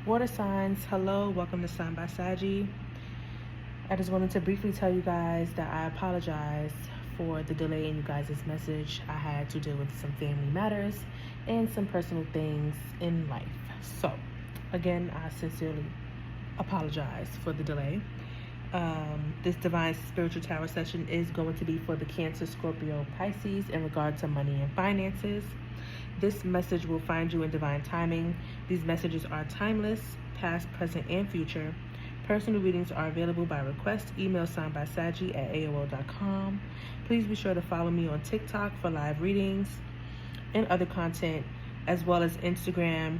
Water signs, hello, welcome to SignedBySagi. I just wanted to briefly tell you guys that I apologize for the delay in you guys' message. I had to deal with some family matters and some personal things in life. So, again, I sincerely apologize for the delay. This Divine Spiritual Tower session is going to be for the Cancer, Scorpio, Pisces in regard to money and finances. This message will find you in divine timing. These messages are timeless, past, present, and future. Personal readings are available by request. Email SignedBySagi@aol.com. Please be sure to follow me on TikTok for live readings and other content, as well as Instagram.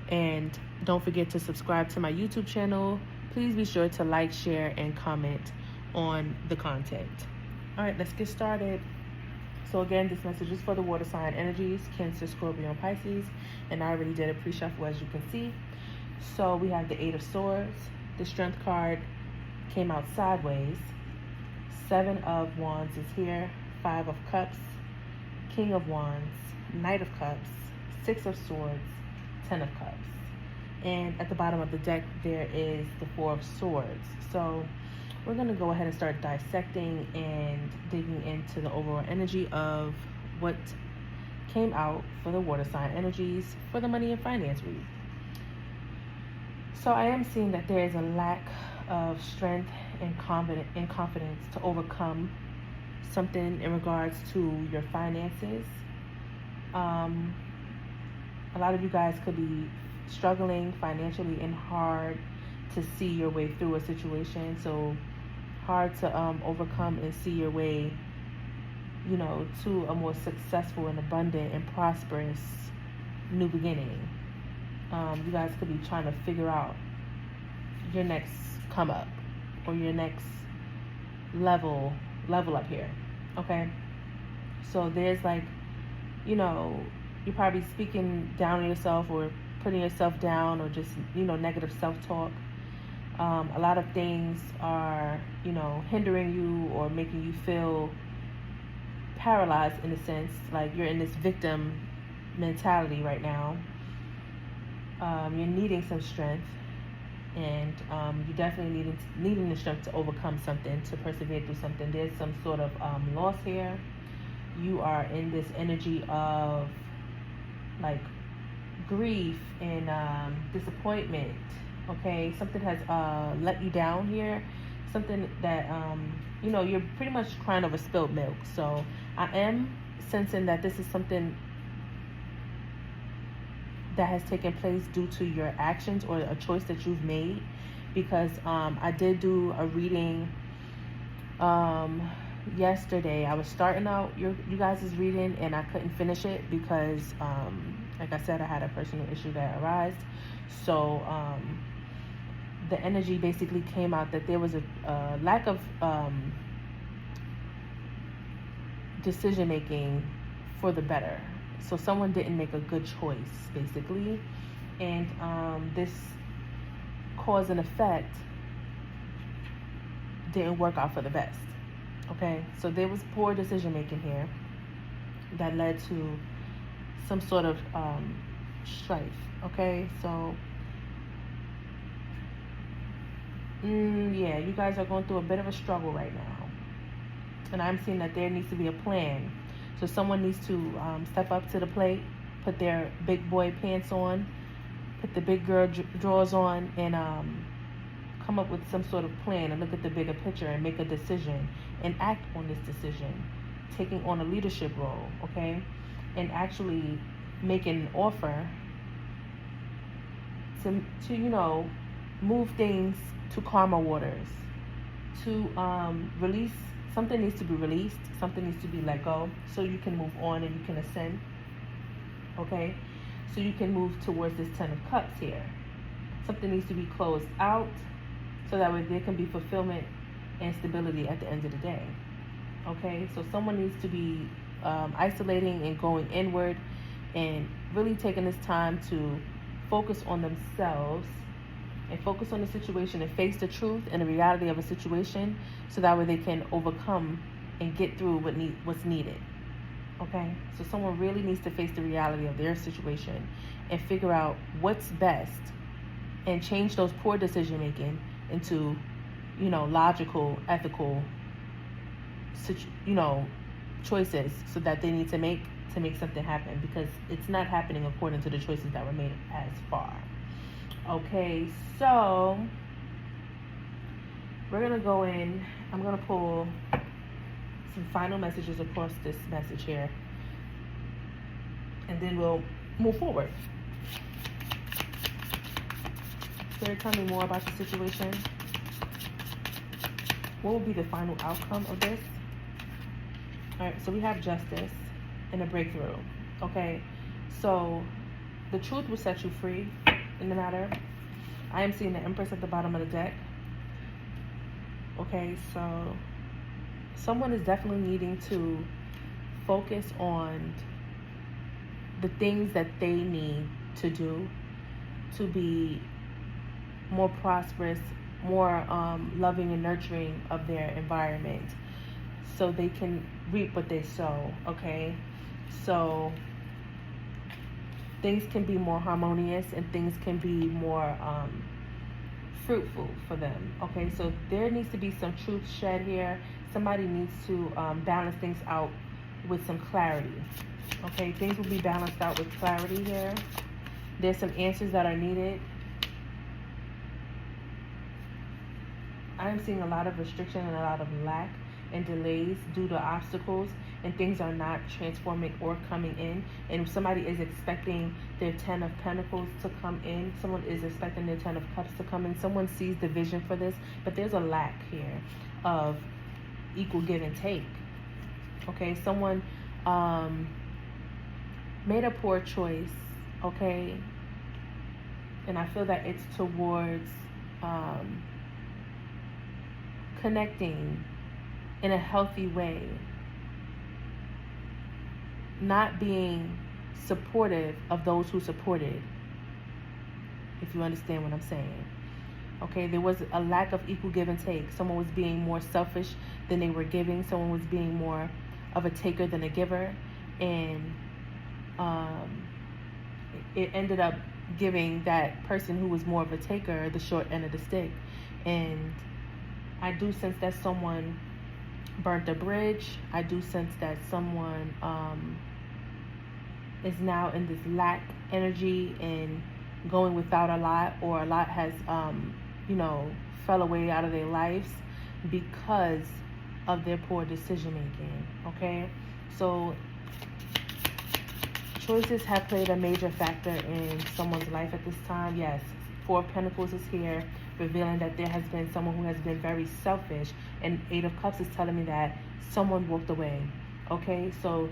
And don't forget to subscribe to my YouTube channel. Please be sure to like, share, and comment on the content. All right, let's get started. So again, this message is for the water sign energies, Cancer, Scorpio, and Pisces. And I already did a pre-shuffle, as you can see. So we have the 8 of Swords. The Strength card came out sideways. 7 of Wands is here. 5 of Cups. King of Wands. Knight of Cups. 6 of Swords. 10 of Cups. And at the bottom of the deck, there is the 4 of Swords. So we're going to go ahead and start dissecting and digging into the overall energy of what came out for the water sign energies for the money and finance read. So I am seeing that there is a lack of strength and confidence to overcome something in regards to your finances. A lot of you guys could be struggling financially and hard to see your way through a situation. So hard to overcome and see your way, to a more successful and abundant and prosperous new beginning. You guys could be trying to figure out your next come up or your next level up here. Okay, so there's you're probably speaking down on yourself or putting yourself down or just negative self-talk. A lot of things are, hindering you or making you feel paralyzed in a sense, like you're in this victim mentality right now. You're needing some strength, and you definitely needing the strength to overcome something, to persevere through something. There's some sort of loss here. You are in this energy of grief and disappointment. Okay, something has let you down here, something that you're pretty much crying over spilled milk. So I am sensing that this is something that has taken place due to your actions or a choice that you've made, because I did do a reading yesterday. I was starting out you guys' reading and I couldn't finish it because like I said, I had a personal issue that arose. So the energy basically came out that there was a lack of decision making for the better. So someone didn't make a good choice, basically, and this cause and effect didn't work out for the best. Okay, so there was poor decision making here that led to some sort of strife. Okay, so yeah, you guys are going through a bit of a struggle right now, and I'm seeing that there needs to be a plan. So someone needs to step up to the plate, put their big boy pants on, put the big girl drawers on, and come up with some sort of plan and look at the bigger picture and make a decision and act on this decision, taking on a leadership role, okay, and actually making an offer to move things to calmer waters, to release. Something needs to be released, something needs to be let go, so you can move on and you can ascend. Okay, so you can move towards this 10 of Cups here. Something needs to be closed out, so that way there can be fulfillment and stability at the end of the day. Okay, so someone needs to be isolating and going inward and really taking this time to focus on themselves and focus on the situation and face the truth and the reality of a situation, so that way they can overcome and get through what's needed. Okay, so someone really needs to face the reality of their situation and figure out what's best and change those poor decision making into, logical, ethical, choices so that they need to make something happen, because it's not happening according to the choices that were made as far. Okay, so we're gonna go in. I'm gonna pull some final messages across this message here, and then we'll move forward. Spirit, tell me more about the situation. What will be the final outcome of this? All right, so we have justice and a breakthrough. Okay, so the truth will set you free in the matter. I am seeing the Empress at the bottom of the deck. Okay, so someone is definitely needing to focus on the things that they need to do to be more prosperous, more loving and nurturing of their environment, so they can reap what they sow. Okay, so things can be more harmonious and things can be more fruitful for them. Okay, so there needs to be some truth shed here. Somebody needs to balance things out with some clarity. Okay, things will be balanced out with clarity here. There's some answers that are needed. I am seeing a lot of restriction and a lot of lack and delays due to obstacles, and things are not transforming or coming in. And if somebody is expecting their 10 of Pentacles to come in, someone is expecting their 10 of Cups to come in, someone sees the vision for this, but there's a lack here of equal give and take. Okay, someone made a poor choice, okay, and I feel that it's towards connecting in a healthy way, not being supportive of those who supported, if you understand what I'm saying. Okay, there was a lack of equal give and take. Someone was being more selfish than they were giving. Someone was being more of a taker than a giver, and it ended up giving that person who was more of a taker the short end of the stick. And I do sense that someone burnt a bridge. I do sense that someone is now in this lack energy and going without a lot, or a lot has fell away out of their lives because of their poor decision making. Okay, so choices have played a major factor in someone's life at this time. Yes, Four of Pentacles is here, revealing that there has been someone who has been very selfish, and Eight of Cups is telling me that someone walked away. Okay, so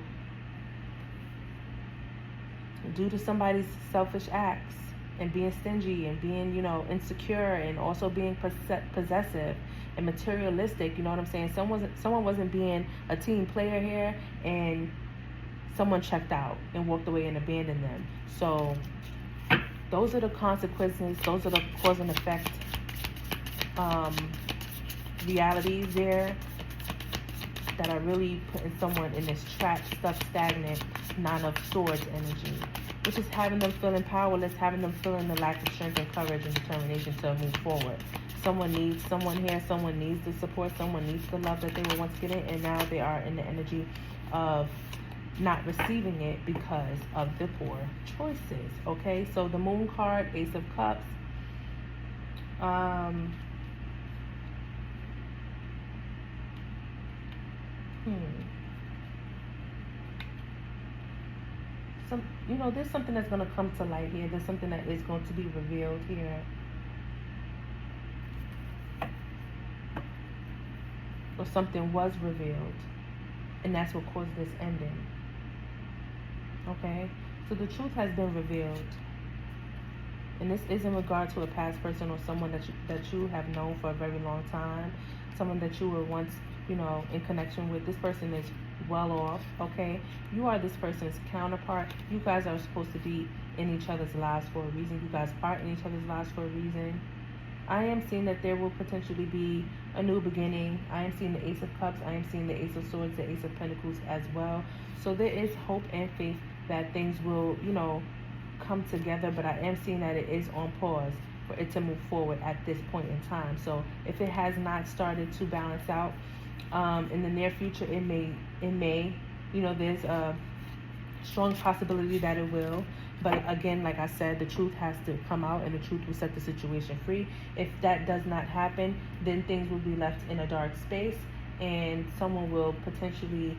due to somebody's selfish acts and being stingy and being, insecure, and also being possessive and materialistic, you know what I'm saying? Someone wasn't being a team player here, and someone checked out and walked away and abandoned them. So those are the consequences. Those are the cause and effect realities there that are really putting someone in this trap, stuck, stagnant, Nine of Swords energy, which is having them feeling powerless, having them feeling the lack of strength and courage and determination to move forward. Someone needs someone here. Someone needs the support. Someone needs the love that they were once getting, and now they are in the energy of not receiving it because of the poor choices. Okay, so the Moon card, Ace of Cups. There's something that's going to come to light here. There's something that is going to be revealed here. Or something was revealed, and that's what caused this ending. Okay, so the truth has been revealed, and this is in regard to a past person or someone that you have known for a very long time, someone that you were once, in connection with. This person is well off. Okay, you are this person's counterpart. You guys are supposed to be in each other's lives for a reason. You guys are in each other's lives for a reason. I am seeing that there will potentially be a new beginning. I am seeing the Ace of Cups. I am seeing the Ace of Swords, the Ace of Pentacles as well. So there is hope and faith that things will, come together. But I am seeing that it is on pause. for it to move forward at this point in time. So if it has not started to balance out, in the near future, it may, there's a strong possibility that it will. But again, like I said, the truth has to come out, and the truth will set the situation free. If that does not happen, then things will be left in a dark space, and someone will potentially,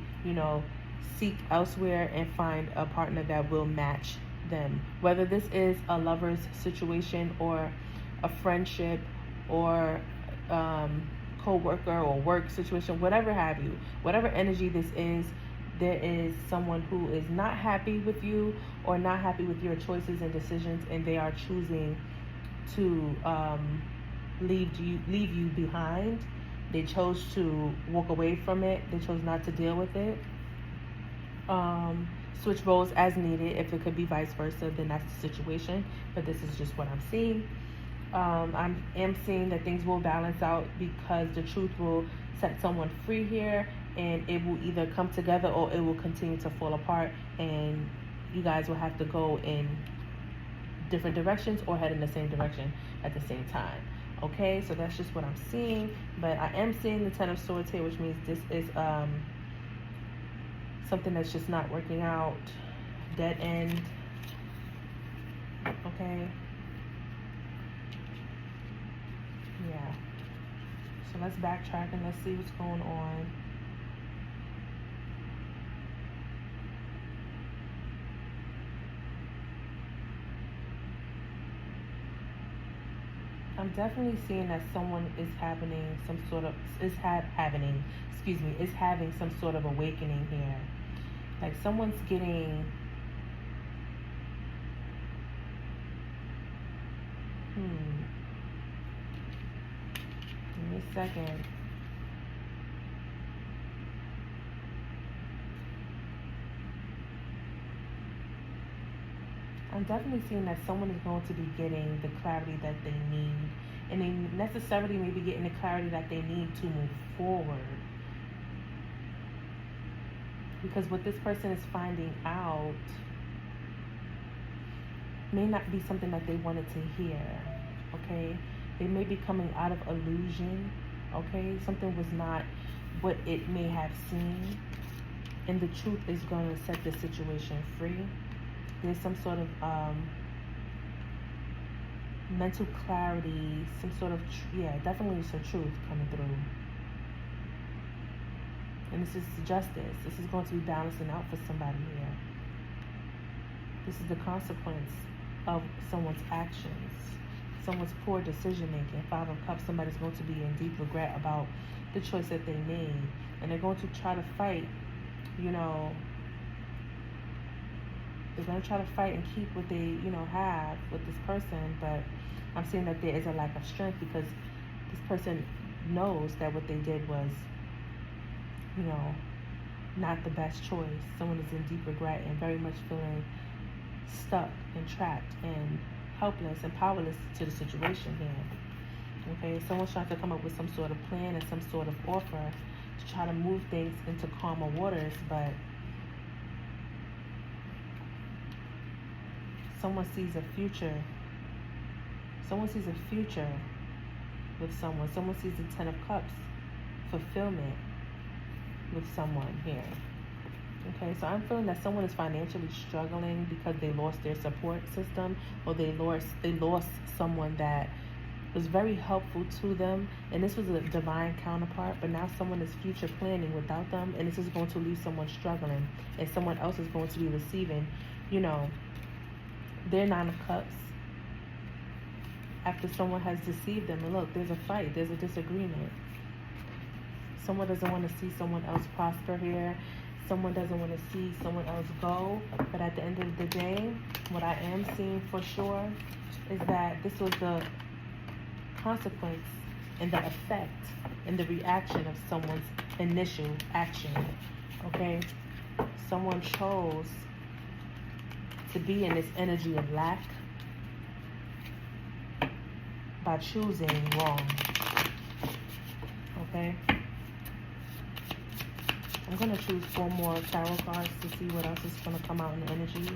seek elsewhere and find a partner that will match them. Whether this is a lover's situation or a friendship or co-worker or work situation, whatever have you, whatever energy this is, there is someone who is not happy with you or not happy with your choices and decisions, and they are choosing to leave you behind. They chose to walk away from it. They chose not to deal with it. Switch roles as needed. If it could be vice versa, then that's the situation. But this is just what I'm seeing. I am seeing that things will balance out because the truth will set someone free here, and it will either come together or it will continue to fall apart, and you guys will have to go in different directions or head in the same direction at the same time. Okay, so that's just what I'm seeing. But I am seeing the Ten of Swords here, which means this is something that's just not working out. Dead end. Okay. Yeah. So let's backtrack and let's see what's going on. I'm definitely seeing that someone is having some sort of awakening here. Like someone's getting give me a second. I'm definitely seeing that someone is going to be getting the clarity that they need, and they necessarily may be getting the clarity that they need to move forward. Because what this person is finding out may not be something that they wanted to hear, okay? They may be coming out of illusion, okay? Something was not what it may have seemed, and the truth is going to set the situation free. There's some sort of mental clarity, some sort of, definitely some truth coming through. And this is justice. This is going to be balancing out for somebody here. This is the consequence of someone's actions, someone's poor decision making. Five of Cups, somebody's going to be in deep regret about the choice that they made. And they're going to try to fight, they're going to try to fight and keep what they, have with this person. But I'm seeing that there is a lack of strength because this person knows that what they did was, not the best choice. Someone is in deep regret and very much feeling stuck and trapped and helpless and powerless to the situation here. Okay, someone's trying to come up with some sort of plan and some sort of offer to try to move things into calmer waters, but someone sees a future. Someone sees a future with someone. Someone sees the Ten of Cups fulfillment with someone here. Okay, so I'm feeling that someone is financially struggling because they lost their support system, or they lost someone that was very helpful to them, and this was a divine counterpart, but now someone is future planning without them, and this is going to leave someone struggling, and someone else is going to be receiving, their Nine of Cups after someone has deceived them. And look, there's a fight, there's a disagreement. Someone doesn't want to see someone else prosper here. Someone doesn't want to see someone else go. But at the end of the day, what I am seeing for sure is that this was the consequence and the effect and the reaction of someone's initial action. Okay? Someone chose to be in this energy of lack by choosing wrong. Okay? I'm going to choose 4 more tarot cards to see what else is going to come out in the energy.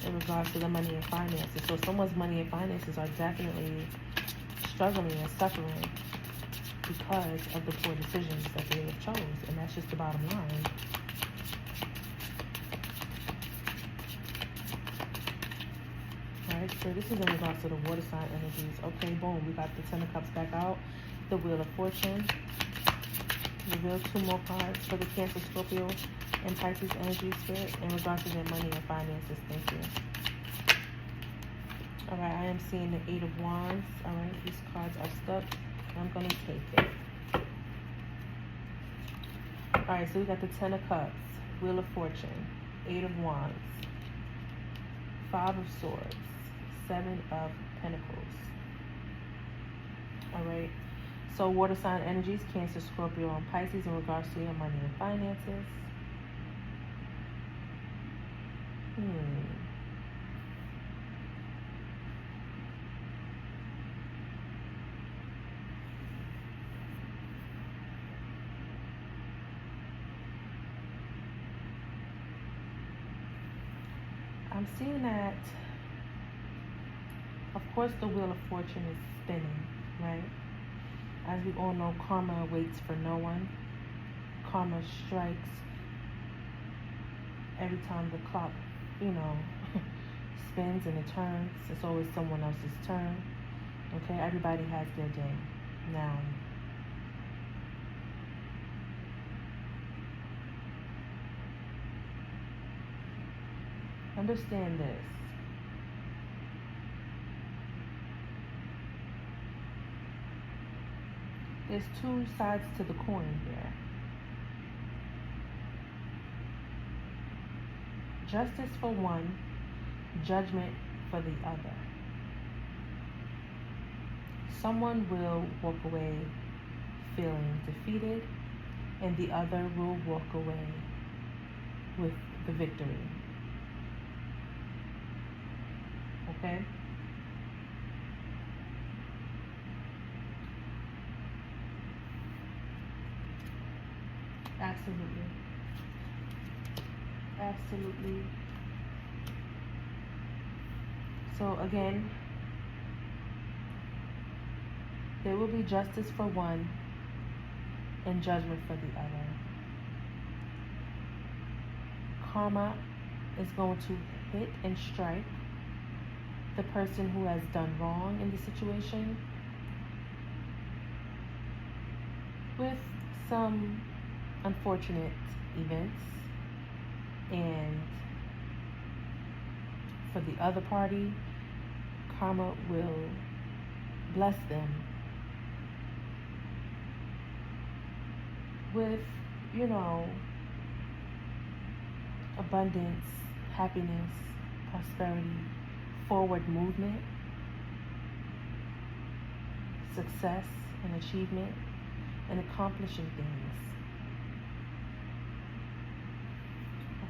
in regards to the money and finances. So someone's money and finances are definitely struggling and suffering because of the poor decisions that they have chose, and that's just the bottom line. Alright, so this is in regards to the water sign energies. Okay, boom, we got the Ten of Cups back out, the Wheel of Fortune. Reveal 2 more cards for the Cancer, Scorpio, and Pisces energy spirit in regards to their money and finances. Thank you. Alright, I am seeing the 8 of Wands. Alright, these cards are stuck. I'm going to take it. Alright, so we got the Ten of Cups, Wheel of Fortune, 8 of Wands, 5 of Swords, 7 of Pentacles. Alright, so water sign energies, Cancer, Scorpio, and Pisces in regards to your money and finances. I'm seeing that, of course, the Wheel of Fortune is spinning, right? As we all know, karma waits for no one. Karma strikes every time the clock, spins and it turns. It's always someone else's turn. Okay, everybody has their day. Now, understand this. There's 2 sides to the coin here. Justice for one, judgment for the other. Someone will walk away feeling defeated, and the other will walk away with the victory. Okay? Absolutely. Absolutely. So again, there will be justice for one and judgment for the other. Karma is going to hit and strike the person who has done wrong in the situation with some unfortunate events, and for the other party, karma will bless them with, abundance, happiness, prosperity, forward movement, success and achievement, and accomplishing things.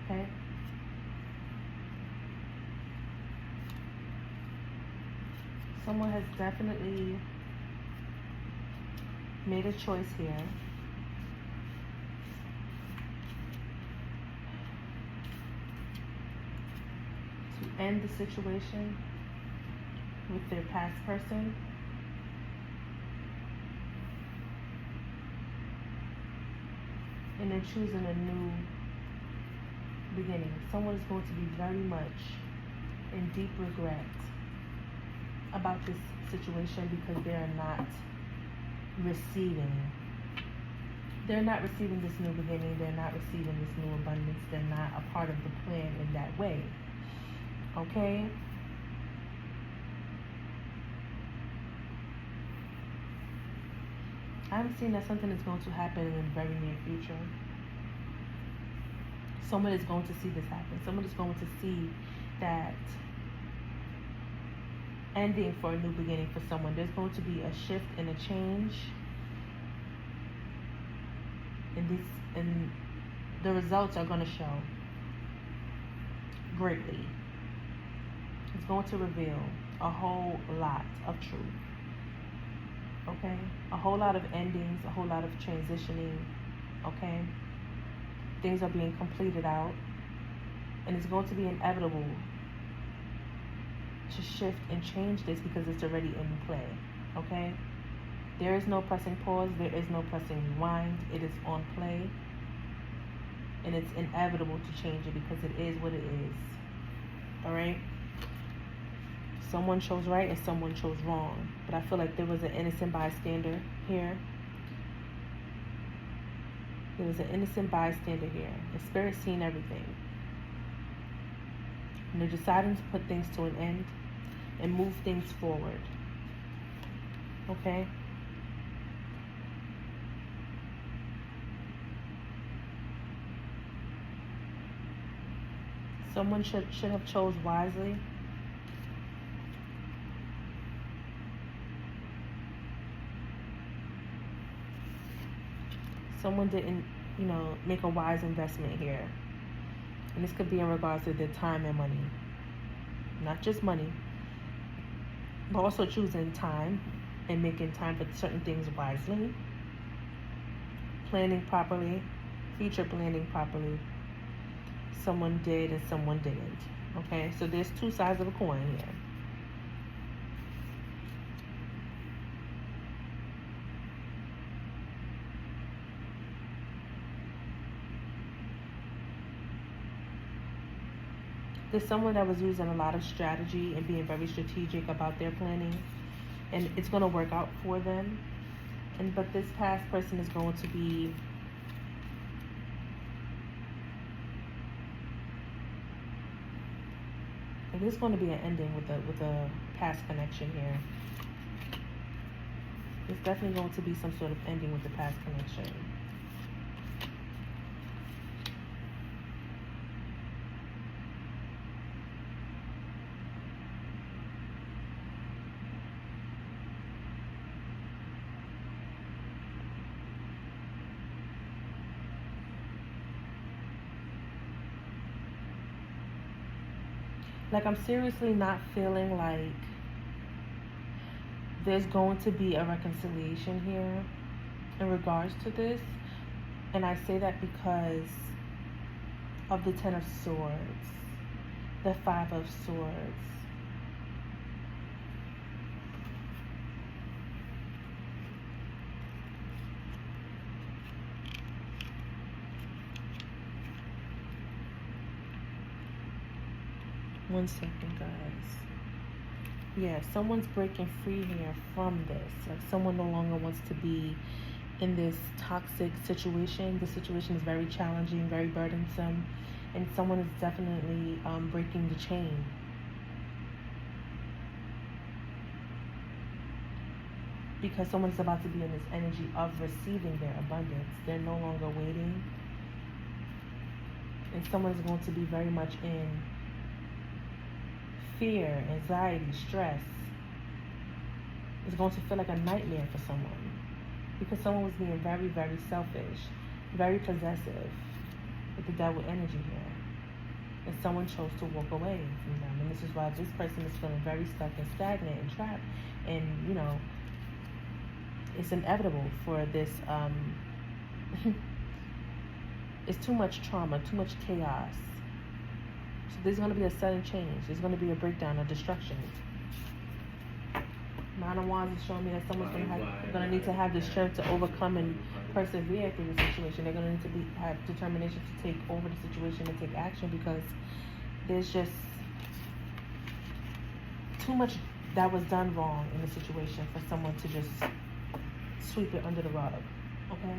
Okay? Someone has definitely made a choice here to end the situation with their past person. And then choosing a new beginning. Someone is going to be very much in deep regret about this situation because they're not receiving this new beginning. They're not receiving this new abundance. They're not a part of the plan in that way. Okay? I'm seeing that something is going to happen in the very near future. Someone is going to see this happen. Someone is going to see that ending for a new beginning for someone. There's going to be a shift and a change. And the results are going to show greatly. It's going to reveal a whole lot of truth. Okay? A whole lot of endings, a whole lot of transitioning. Okay? Things are being completed out. And it's going to be inevitable to shift and change this because it's already in play, okay? There is no pressing pause. There is no pressing rewind. It is on play. And it's inevitable to change it because it is what it is. All right? Someone chose right and someone chose wrong. But I feel like there was an innocent bystander here. There was an innocent bystander here. The spirit's seen everything. And they're deciding to put things to an end and move things forward. Okay? Someone should have chose wisely. Someone didn't, make a wise investment here. And this could be in regards to their time and money. Not just money, but also choosing time and making time for certain things wisely. Planning properly, future planning properly. Someone did and someone didn't. Okay, so there's two sides of a coin here. There's someone that was using a lot of strategy and being very strategic about their planning, and it's going to work out for them. But this past person is going to be there's going to be an ending with the past connection here. There's definitely going to be some sort of ending with the past connection. Like, I'm seriously not feeling like there's going to be a reconciliation here in regards to this. And I say that because of the Ten of Swords, the Five of Swords. One second, guys. Yeah, someone's breaking free here from this. Like, someone no longer wants to be in this toxic situation. The situation is very challenging, very burdensome, and someone is definitely breaking the chain. Because someone's about to be in this energy of receiving their abundance. They're no longer waiting. And someone's going to be very much in fear, anxiety, stress. It's going to feel like a nightmare for someone because someone was being very, very selfish, very possessive with the devil energy here. And someone chose to walk away from them. And this is why this person is feeling very stuck and stagnant and trapped. And, it's inevitable for this, it's too much trauma, too much chaos. So there's going to be a sudden change. There's going to be a breakdown, a destruction. Nine of Wands is showing me that someone's going to need to have the strength to overcome and persevere through the situation. They're going to need to have determination to take over the situation and take action because there's just too much that was done wrong in the situation for someone to just sweep it under the rug. Okay?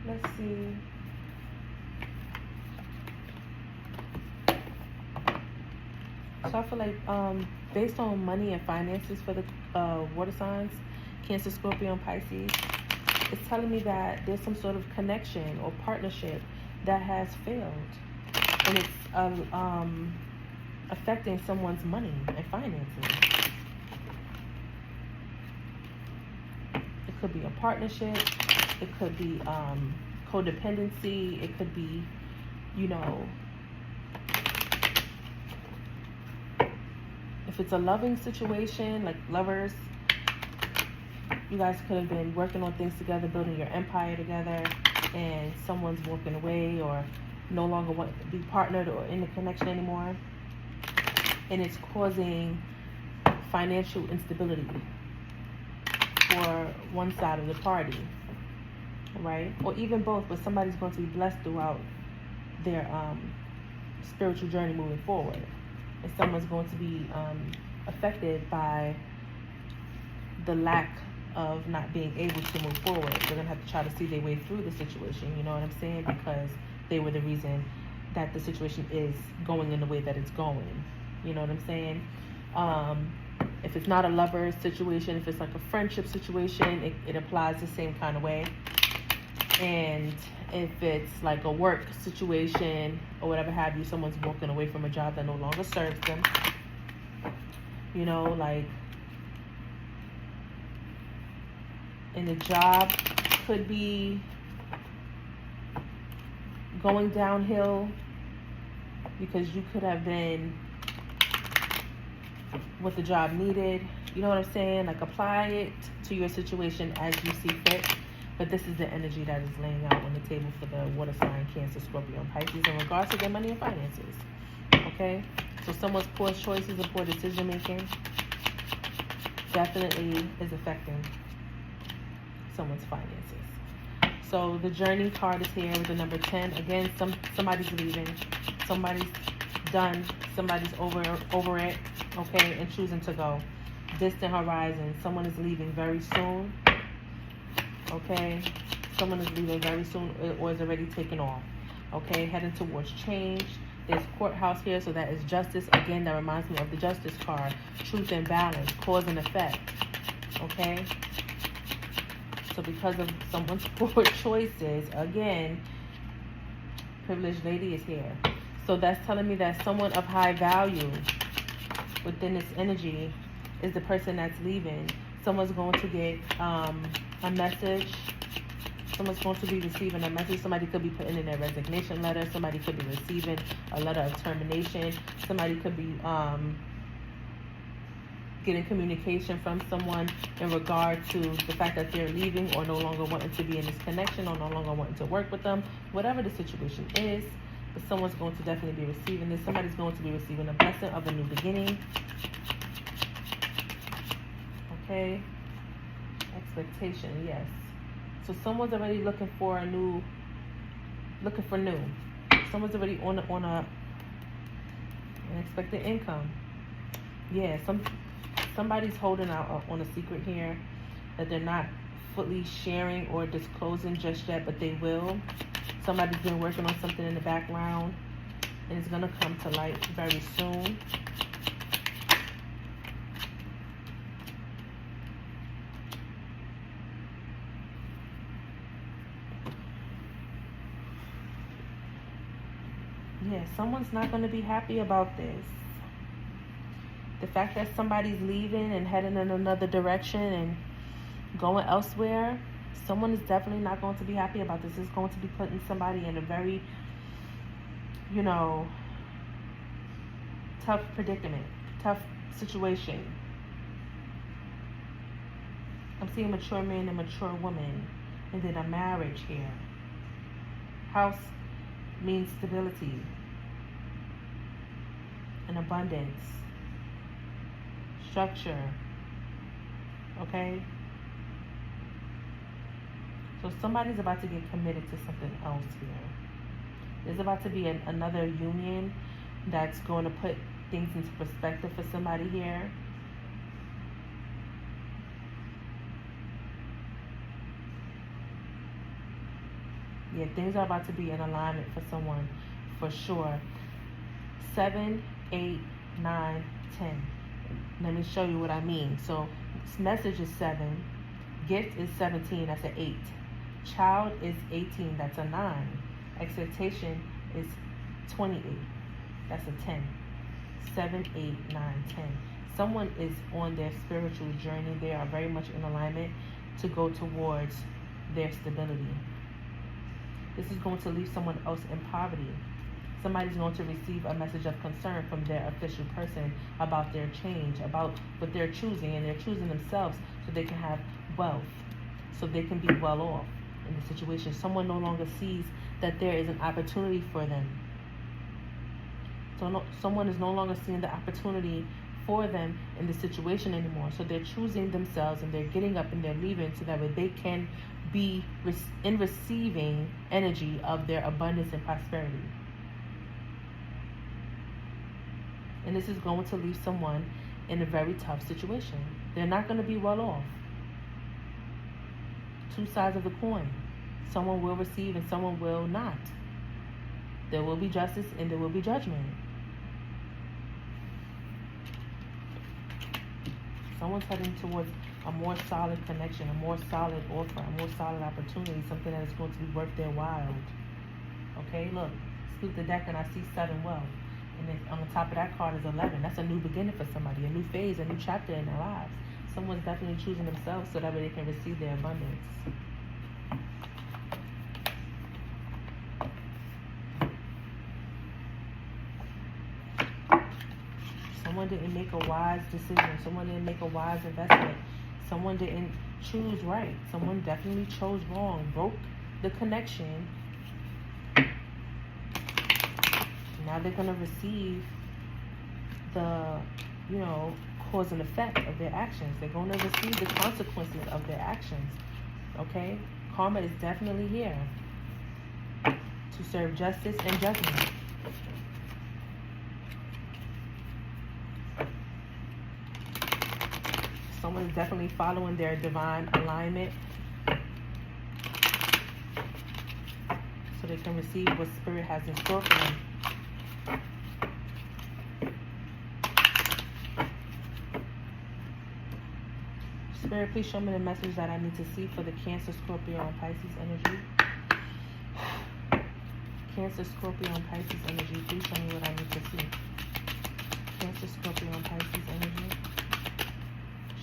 Let's see. So I feel like based on money and finances for the water signs, Cancer, Scorpio, and Pisces, it's telling me that there's some sort of connection or partnership that has failed. And it's affecting someone's money and finances. It could be a partnership. It could be codependency. It could be, if it's a loving situation, like lovers, You guys could have been working on things together, building your empire together, and someone's walking away or no longer want to be partnered or in the connection anymore. And it's causing financial instability for one side of the party, right? Or even both, but somebody's going to be blessed throughout their spiritual journey moving forward. And someone's going to be affected by the lack of not being able to move forward. They're going to have to try to see their way through the situation, you know what I'm saying? Because they were the reason that the situation is going in the way that it's going. You know what I'm saying? If it's not a lover situation, if it's like a friendship situation, it applies the same kind of way. And if it's like a work situation or whatever have you, someone's walking away from a job that no longer serves them. You know, like, and the job could be going downhill because you could have been what the job needed. You know what I'm saying? Like, apply it to your situation as you see fit. But this is the energy that is laying out on the table for the water sign, Cancer, Scorpio, and Pisces in regards to their money and finances. Okay? So someone's poor choices and poor decision making definitely is affecting someone's finances. So the journey card is here with the number 10. Again, somebody's leaving. Somebody's done. Somebody's over it, okay, and choosing to go. Distant horizon. Someone is leaving very soon. Okay, someone is leaving very soon or is already taken off. Okay, heading towards change. There's courthouse here, so that is justice. Again, that reminds me of the justice card. Truth and balance, cause and effect. Okay, so because of someone's poor choices, again, privileged lady is here. So that's telling me that someone of high value within this energy is the person that's leaving. Someone's going to get a message. Someone's going to be receiving a message. Somebody could be putting in their resignation letter. Somebody could be receiving a letter of termination. Somebody could be getting communication from someone in regard to the fact that they're leaving or no longer wanting to be in this connection or no longer wanting to work with them. Whatever the situation is, but someone's going to definitely be receiving this. Somebody's going to be receiving a blessing of a new beginning. Okay, expectation, yes. So someone's already looking for new. Someone's already on an expected income. Yeah, somebody's holding out on a secret here that they're not fully sharing or disclosing just yet, but they will. Somebody's been working on something in the background, and it's gonna come to light very soon. Yeah, someone's not going to be happy about this. The fact that somebody's leaving and heading in another direction and going elsewhere, someone is definitely not going to be happy about this. It's going to be putting somebody in a very, tough predicament, tough situation. I'm seeing a mature man and mature woman, and then a marriage here. House means stability and abundance, structure, okay? So somebody's about to get committed to something else here. There's about to be another union that's going to put things into perspective for somebody here. Yeah, things are about to be in alignment for someone, for sure. 7, 8, 9, 10. Let me show you what I mean. So, message is 7. Gift is 17. That's an 8. Child is 18. That's a 9. Expectation is 28. That's a 10. 7, 8, 9, 10. Someone is on their spiritual journey. They are very much in alignment to go towards their stability. This is going to leave someone else in poverty. Somebody's going to receive a message of concern from their official person about their change, about what they're choosing, and they're choosing themselves so they can have wealth so they can be well off in the situation. Someone no longer sees that there is an opportunity for them. So someone is no longer seeing the opportunity for them in the situation anymore. So they're choosing themselves and they're getting up and they're leaving so that way they can be in receiving energy of their abundance and prosperity. And this is going to leave someone in a very tough situation. They're not going to be well off. Two sides of the coin. Someone will receive and someone will not. There will be justice and there will be judgment. Someone's heading towards a more solid connection, a more solid offer, a more solid opportunity, something that is going to be worth their while. Okay, look, scoop the deck and I see 7 wealth. And then on the top of that card is 11. That's a new beginning for somebody, a new phase, a new chapter in their lives. Someone's definitely choosing themselves so that way they can receive their abundance. Someone didn't make a wise decision. Someone didn't make a wise investment. Someone didn't choose right. Someone definitely chose wrong, broke the connection. Now they're going to receive the, cause and effect of their actions. They're going to receive the consequences of their actions. Okay? Karma is definitely here to serve justice and judgment. Someone is definitely following their divine alignment so they can receive what Spirit has in store for them. Spirit, please show me the message that I need to see for the Cancer, Scorpio, and Pisces energy. Cancer, Scorpio, and Pisces energy. Please show me what I need to see. Cancer, Scorpio, and Pisces energy.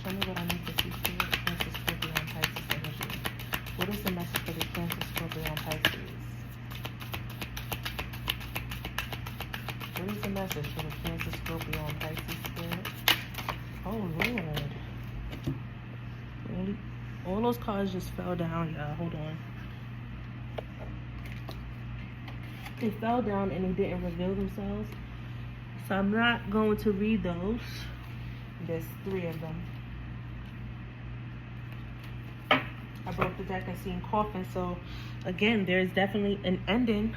Show me what I need to see, Spirit. Cancer, Scorpio, and Pisces energy. What is the message for the Cancer, Scorpio, and Pisces? What is the message for the Cancer, Scorpio, and Pisces, Spirit? Oh, Lord. All those cards just fell down, y'all. Hold on. They fell down and they didn't reveal themselves. So I'm not going to read those. There's 3 of them. I broke the deck and seen coffin. So again, there's definitely an ending.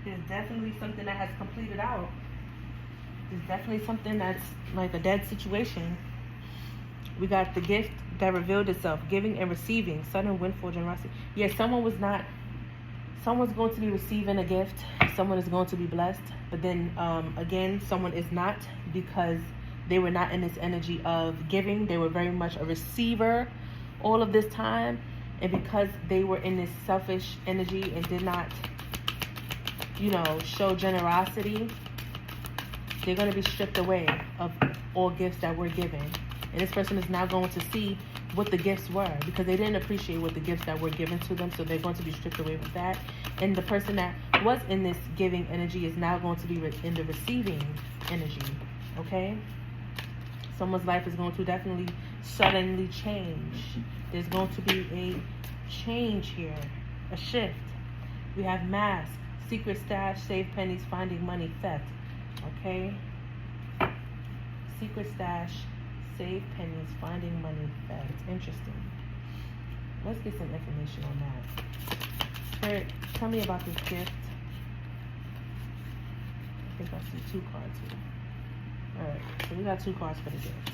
There's definitely something that has completed out. There's definitely something that's like a dead situation. We got the gift that revealed itself, giving and receiving, sudden windfall, generosity. Yeah, someone's going to be receiving a gift. Someone is going to be blessed. But then, again, someone is not, because they were not in this energy of giving. They were very much a receiver all of this time. And because they were in this selfish energy and did not, show generosity, they're going to be stripped away of all gifts that were given. And this person is now going to see what the gifts were, because they didn't appreciate what the gifts that were given to them. So they're going to be stripped away with that. And the person that was in this giving energy is now going to be in the receiving energy. Okay? Someone's life is going to definitely suddenly change. There's going to be a change here, a shift. We have mask, secret stash, save pennies, finding money, theft. Okay? Secret stash, save pennies, finding money, theft. Interesting. Let's get some information on that. Spirit, tell me about this gift. I think I see 2 cards here. Alright, so we got 2 cards for the gift.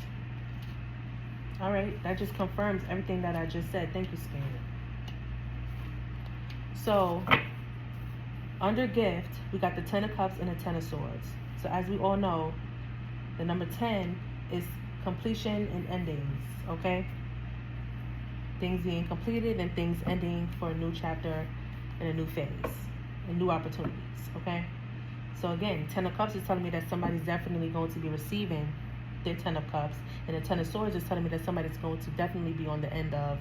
Alright, that just confirms everything that I just said. Thank you, Spirit. So, under gift, we got the 10 of Cups and the 10 of Swords. So as we all know, the number 10 is completion and endings, okay? Things being completed and things ending for a new chapter and a new phase and new opportunities, okay? So again, 10 of Cups is telling me that somebody's definitely going to be receiving their 10 of Cups, and the 10 of Swords is telling me that somebody's going to definitely be on the end of,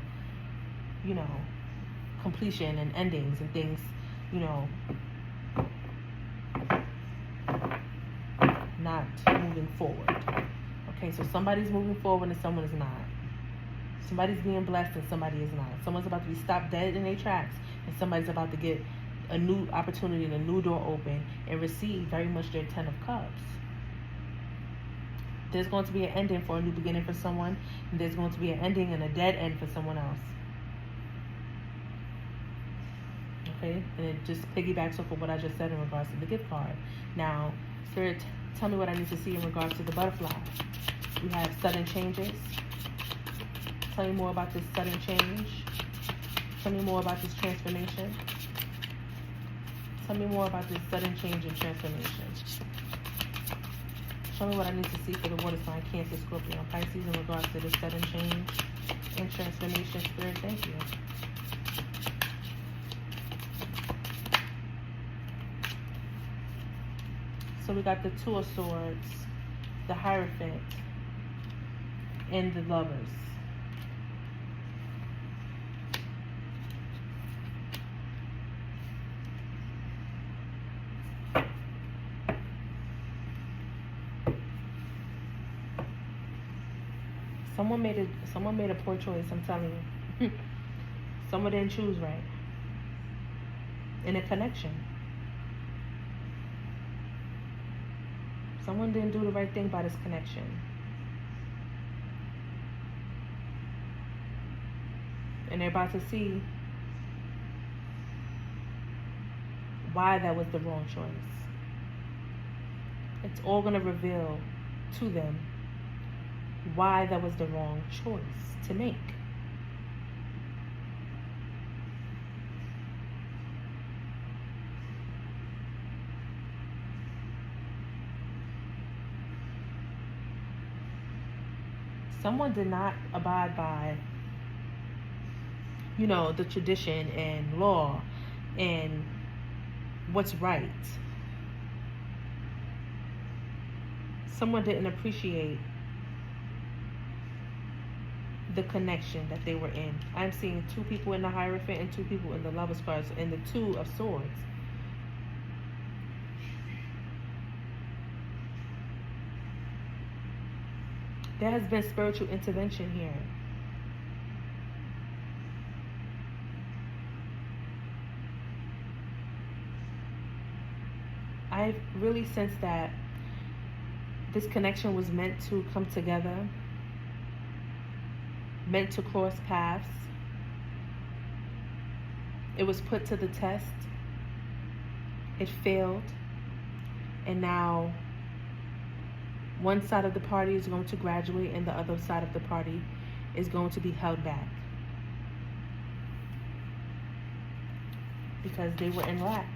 completion and endings and things, not moving forward. Okay, so somebody's moving forward and someone is not. Somebody's being blessed and somebody is not. Someone's about to be stopped dead in their tracks, and somebody's about to get a new opportunity and a new door open and receive very much their 10 of Cups. There's going to be an ending for a new beginning for someone, and there's going to be an ending and a dead end for someone else. Okay? And it just piggybacks off of what I just said in regards to the gift card. Now, Spirit, tell me what I need to see in regards to the butterfly. We have sudden changes. Tell me more about this sudden change. Tell me more about this transformation. Tell me more about this sudden change and transformation. Show me what I need to see for the water sign, Cancer, Scorpio, and Pisces in regards to this sudden change and transformation. Spirit, thank you. So we got the Two of Swords, the Hierophant, and the Lovers. Someone made a poor choice, I'm telling you. Someone didn't choose right. In a connection. Someone didn't do the right thing by this connection. And they're about to see why that was the wrong choice. It's all going to reveal to them why that was the wrong choice to make. Someone did not abide by, you know, the tradition and law and what's right. Someone didn't appreciate the connection that they were in. I'm seeing two people in the Hierophant and two people in the Lovers cards and the Two of Swords. There has been spiritual intervention here. I really sense that this connection was meant to come together, meant to cross paths. It was put to the test. It failed. And now one side of the party is going to graduate and the other side of the party is going to be held back. Because they were in lack.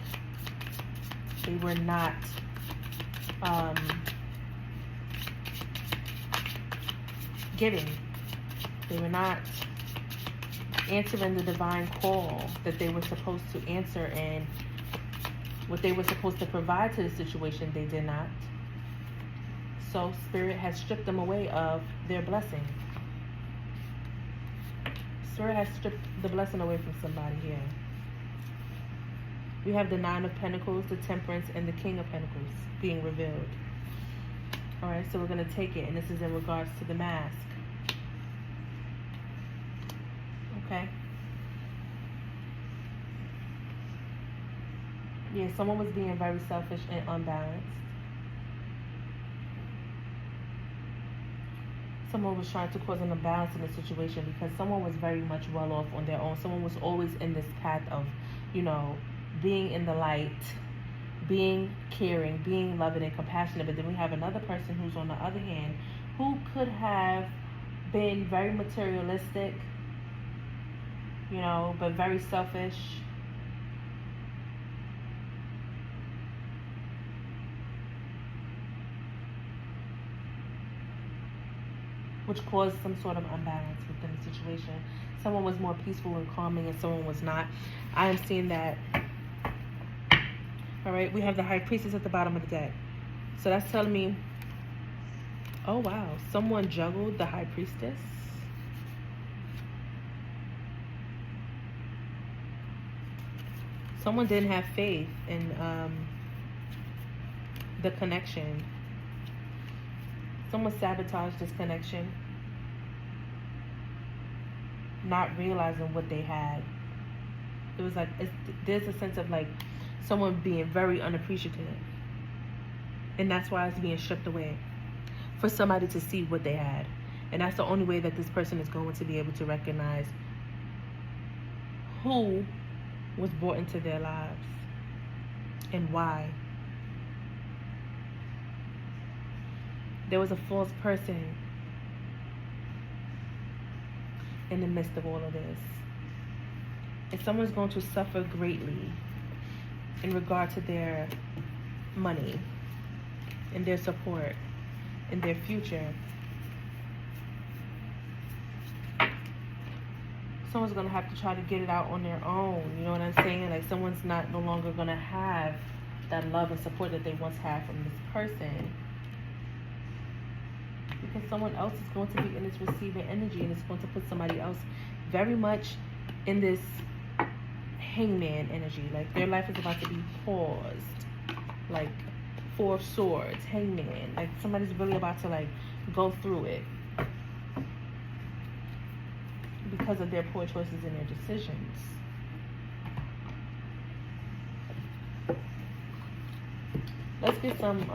They were not giving. They were not answering the divine call that they were supposed to answer, and what they were supposed to provide to the situation, they did not. So Spirit has stripped them away of their blessing. Spirit has stripped the blessing away from somebody here. We have the Nine of Pentacles, the Temperance, and the King of Pentacles being revealed. Alright, so we're going to take it, and this is in regards to the mask. Okay. Yeah, someone was being very selfish and unbalanced. Someone was trying to cause an imbalance in the situation because someone was very much well off on their own. Someone was always in this path of, you know, being in the light, being caring, being loving and compassionate. But then we have another person who's on the other hand who could have been very materialistic, you know, but very selfish. Which caused some sort of unbalance within the situation. Someone was more peaceful and calming and someone was not. I am seeing that. Alright, we have the High Priestess at the bottom of the deck. So that's telling me, oh wow, someone juggled the High Priestess. Someone didn't have faith in the connection. Someone sabotaged this connection. not realizing what they had. It was like, there's a sense of like someone being very unappreciative. And that's why it's being stripped away. For somebody to see what they had. And that's the only way that this person is going to be able to recognize who was brought into their lives and why. There was a false person in the midst of all of this. And someone's going to suffer greatly in regard to their money and their support and their future. Someone's going to have to try to get it out on their own. You know what I'm saying? Like someone's no longer going to have that love and support that they once had from this person. Because someone else is going to be in this receiving energy, and it's going to put somebody else very much in this hangman energy. Like their life is about to be paused. Like Four of Swords, hangman. Like somebody's really about to like go through it because of their poor choices and their decisions. Let's get some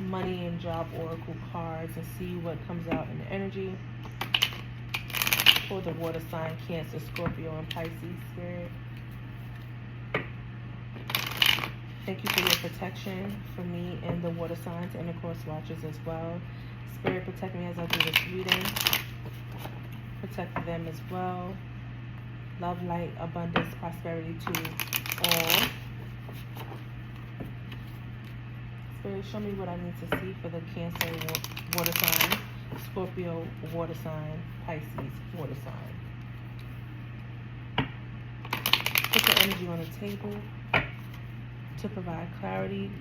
money and job oracle cards and see what comes out in the energy for the water sign, Cancer, Scorpio, and Pisces spirit. Thank you for your protection for me and the water signs and the cross watchers as well. Spirit, protect me as I do this reading. Protect them as well. Love, light, abundance, prosperity to all. Spirit, show me what I need to see for the Cancer water sign, Scorpio water sign, Pisces water sign. Put the energy on the table to provide clarity,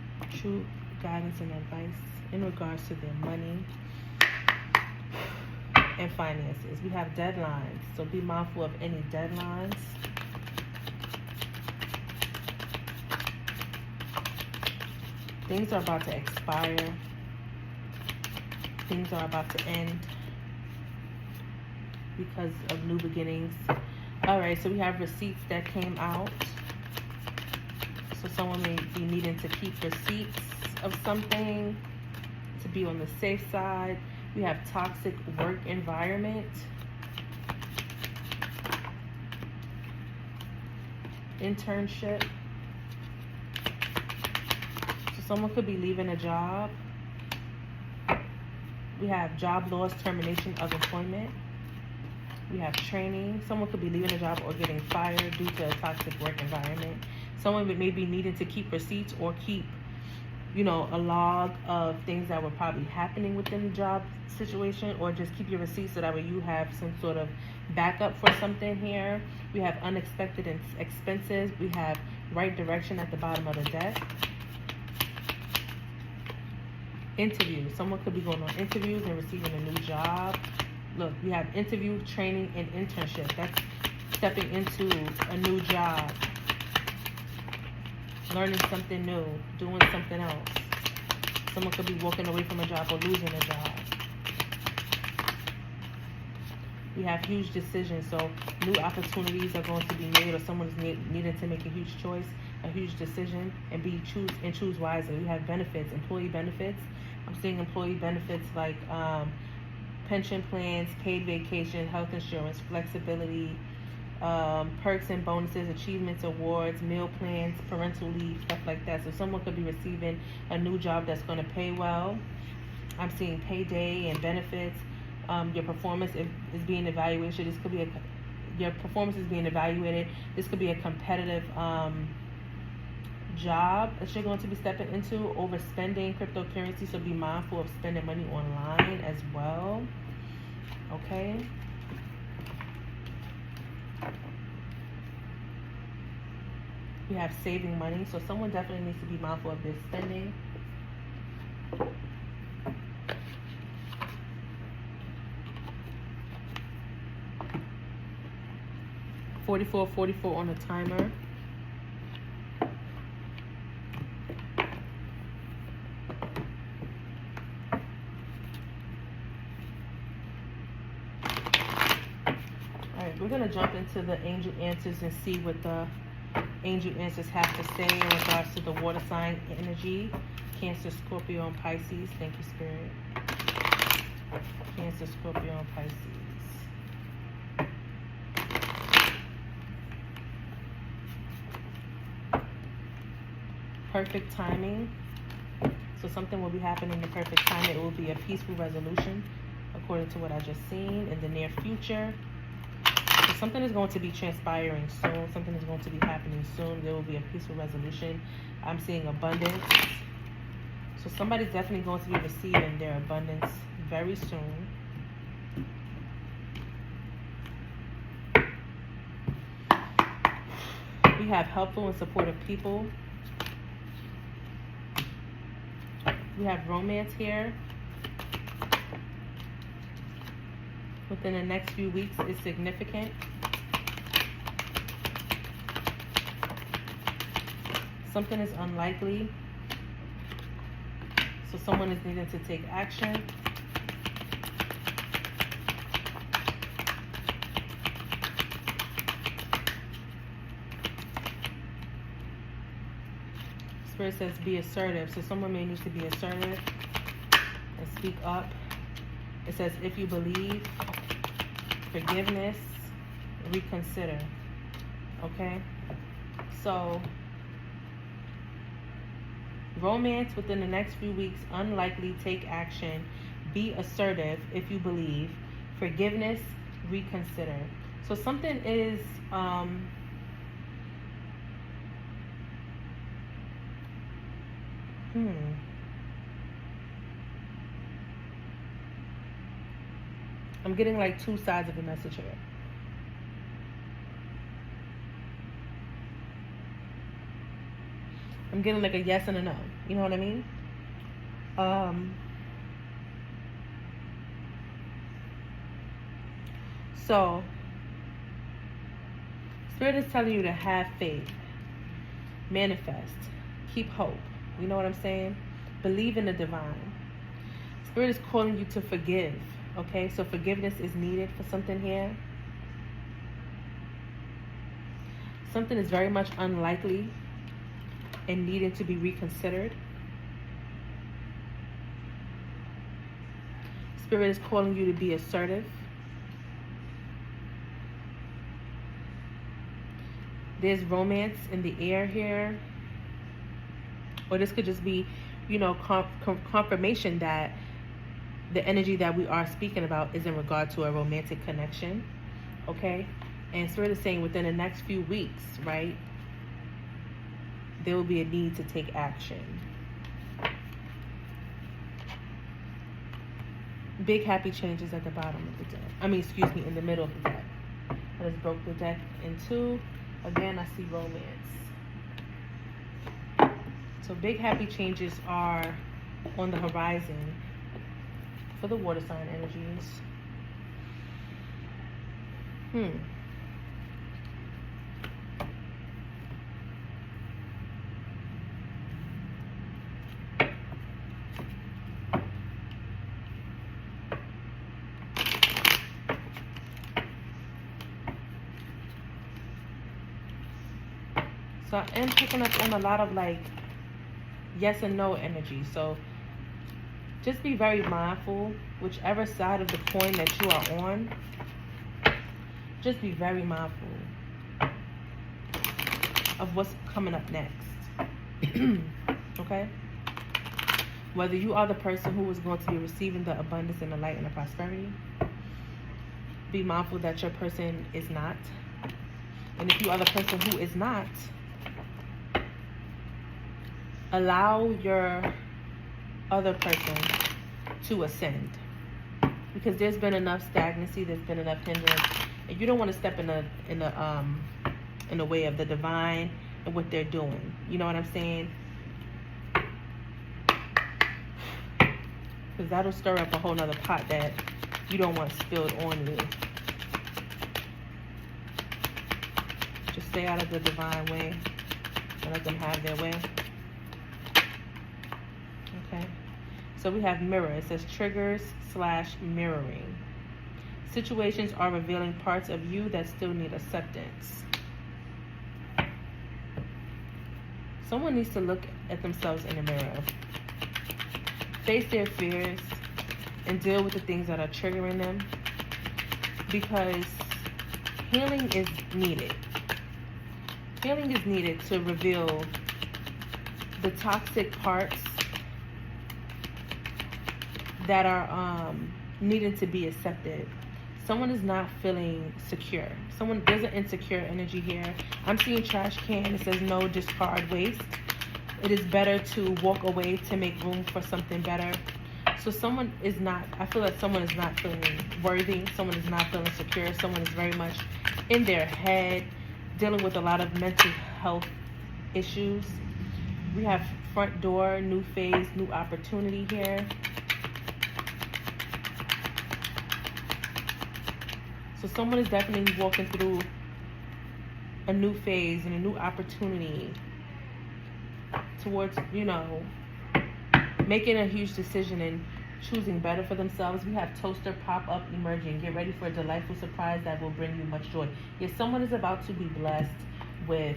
truth, guidance, and advice in regards to their money and finances. We have deadlines, so be mindful of any deadlines. Things are about to expire. Things are about to end because of new beginnings. All right, so we have receipts that came out. So someone may be needing to keep receipts of something to be on the safe side. We have toxic work environment. Internship. So someone could be leaving a job. We have job loss, termination of employment. We have training. Someone could be leaving a job or getting fired due to a toxic work environment. Someone may be needing to keep receipts or keep, you know, a log of things that were probably happening within the job situation, or just keep your receipts so that way you have some sort of backup for something here. We have unexpected expenses. We have right direction at the bottom of the deck. Interviews. Someone could be going on interviews and receiving a new job. Look, we have interview, training, and internship. That's stepping into a new job. Learning something new, doing something else. Someone could be walking away from a job or losing a job. We have huge decisions, so new opportunities are going to be made, or someone's needing to make a huge choice, a huge decision, and choose wisely. We have benefits, employee benefits. I'm seeing employee benefits like pension plans, paid vacation, health insurance, flexibility, perks and bonuses, achievements, awards, meal plans, parental leave, stuff like that. So someone could be receiving a new job that's going to pay well. I'm seeing payday and benefits. Your performance is being evaluated. This could be your performance is being evaluated. This could be a competitive job that you're going to be stepping into. Overspending, cryptocurrency, so be mindful of spending money online as well. Okay. We have saving money, so someone definitely needs to be mindful of their spending. $44.44 on the timer. into the angel answers and see what the angel answers have to say in regards to the water sign energy. Cancer, Scorpio, and Pisces. Thank you, Spirit. Cancer, Scorpio, and Pisces. Perfect timing. So something will be happening in the perfect time. It will be a peaceful resolution, according to what I just seen, in the near future. So something is going to be transpiring soon. Something is going to be happening soon. There will be a peaceful resolution. I'm seeing abundance. So somebody's definitely going to be receiving their abundance very soon. We have helpful and supportive people. We have romance here. Within the next few weeks is significant. Something is unlikely. So someone is needing to take action. Spirit says be assertive. So someone may need to be assertive and speak up. It says if you believe, forgiveness, reconsider. Okay? So romance within the next few weeks, unlikely, take action, be assertive if you believe, forgiveness, reconsider. So something is I'm getting like two sides of the message here. I'm getting like a yes and a no. You know what I mean? So, Spirit is telling you to have faith, manifest, keep hope. You know what I'm saying? Believe in the divine. Spirit is calling you to forgive. Okay, so forgiveness is needed for something here. Something is very much unlikely and needed to be reconsidered. Spirit is calling you to be assertive. There's romance in the air here. Or this could just be, you know, confirmation that the energy that we are speaking about is in regard to a romantic connection. Okay? And Spirit is saying within the next few weeks, right, there will be a need to take action. Big happy changes at the bottom of the deck. Excuse me, in the middle of the deck. I just broke the deck in two. Again, I see romance. So big happy changes are on the horizon for the water sign energies. So I am picking up on a lot of like yes and no energy. So just be very mindful, whichever side of the coin that you are on, just be very mindful of what's coming up next. Okay? Whether you are the person who is going to be receiving the abundance and the light and the prosperity, be mindful that your person is not. And if you are the person who is not, allow your other person to ascend, because there's been enough stagnancy, there's been enough hindrance, and you don't want to step in the way of the divine and what they're doing. You know what I'm saying? Because that'll stir up a whole nother pot that you don't want spilled on you. Just stay out of the divine way and let them have their way. Okay. So we have mirror. It says triggers / mirroring. Situations are revealing parts of you that still need acceptance. Someone needs to look at themselves in the mirror, face their fears, and deal with the things that are triggering them, because healing is needed. Healing is needed to reveal the toxic parts that are needing to be accepted. Someone is not feeling secure. There's an insecure energy here. I'm seeing trash can. It says no discard waste. It is better to walk away to make room for something better. So someone is not, I feel like someone is not feeling worthy. Someone is not feeling secure. Someone is very much in their head, dealing with a lot of mental health issues. We have front door, new phase, new opportunity here. So someone is definitely walking through a new phase and a new opportunity towards, making a huge decision and choosing better for themselves. We have toaster pop-up emerging. Get ready for a delightful surprise that will bring you much joy. Yes, someone is about to be blessed with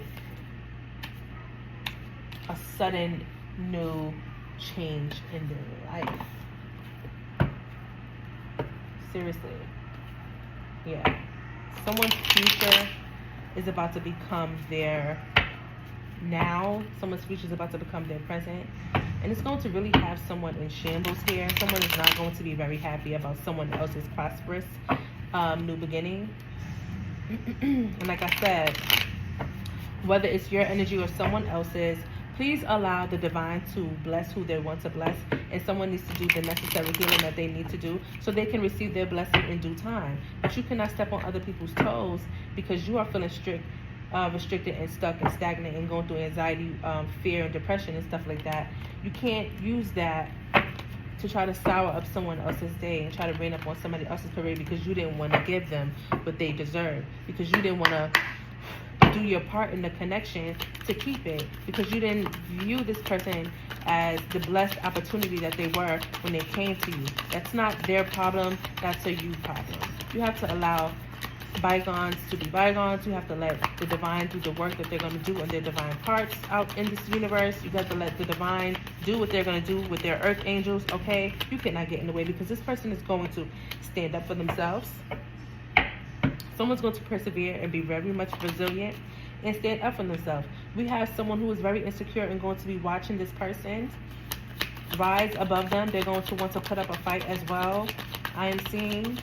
a sudden new change in their life. Seriously. Yeah. Someone's future is about to become their now. Someone's future is about to become their present. And it's going to really have someone in shambles here. Someone is not going to be very happy about someone else's prosperous new beginning. And like I said, whether it's your energy or someone else's, please allow the divine to bless who they want to bless, and someone needs to do the necessary healing that they need to do so they can receive their blessing in due time. But you cannot step on other people's toes because you are feeling restricted and stuck and stagnant and going through anxiety, fear, and depression and stuff like that. You can't use that to try to sour up someone else's day and try to rain up on somebody else's parade because you didn't want to give them what they deserve, because you didn't want to do your part in the connection to keep it, because you didn't view this person as the blessed opportunity that they were when they came to you. That's not their problem, that's a you problem. You have to allow bygones to be bygones. You have to let the divine do the work that they're going to do on their divine parts out in this universe. You got to let the divine do what they're going to do with their earth angels, okay? You cannot get in the way because this person is going to stand up for themselves. Someone's going to persevere and be very much resilient and stand up for themselves. We have someone who is very insecure and going to be watching this person rise above them. They're going to want to put up a fight as well. I am seeing,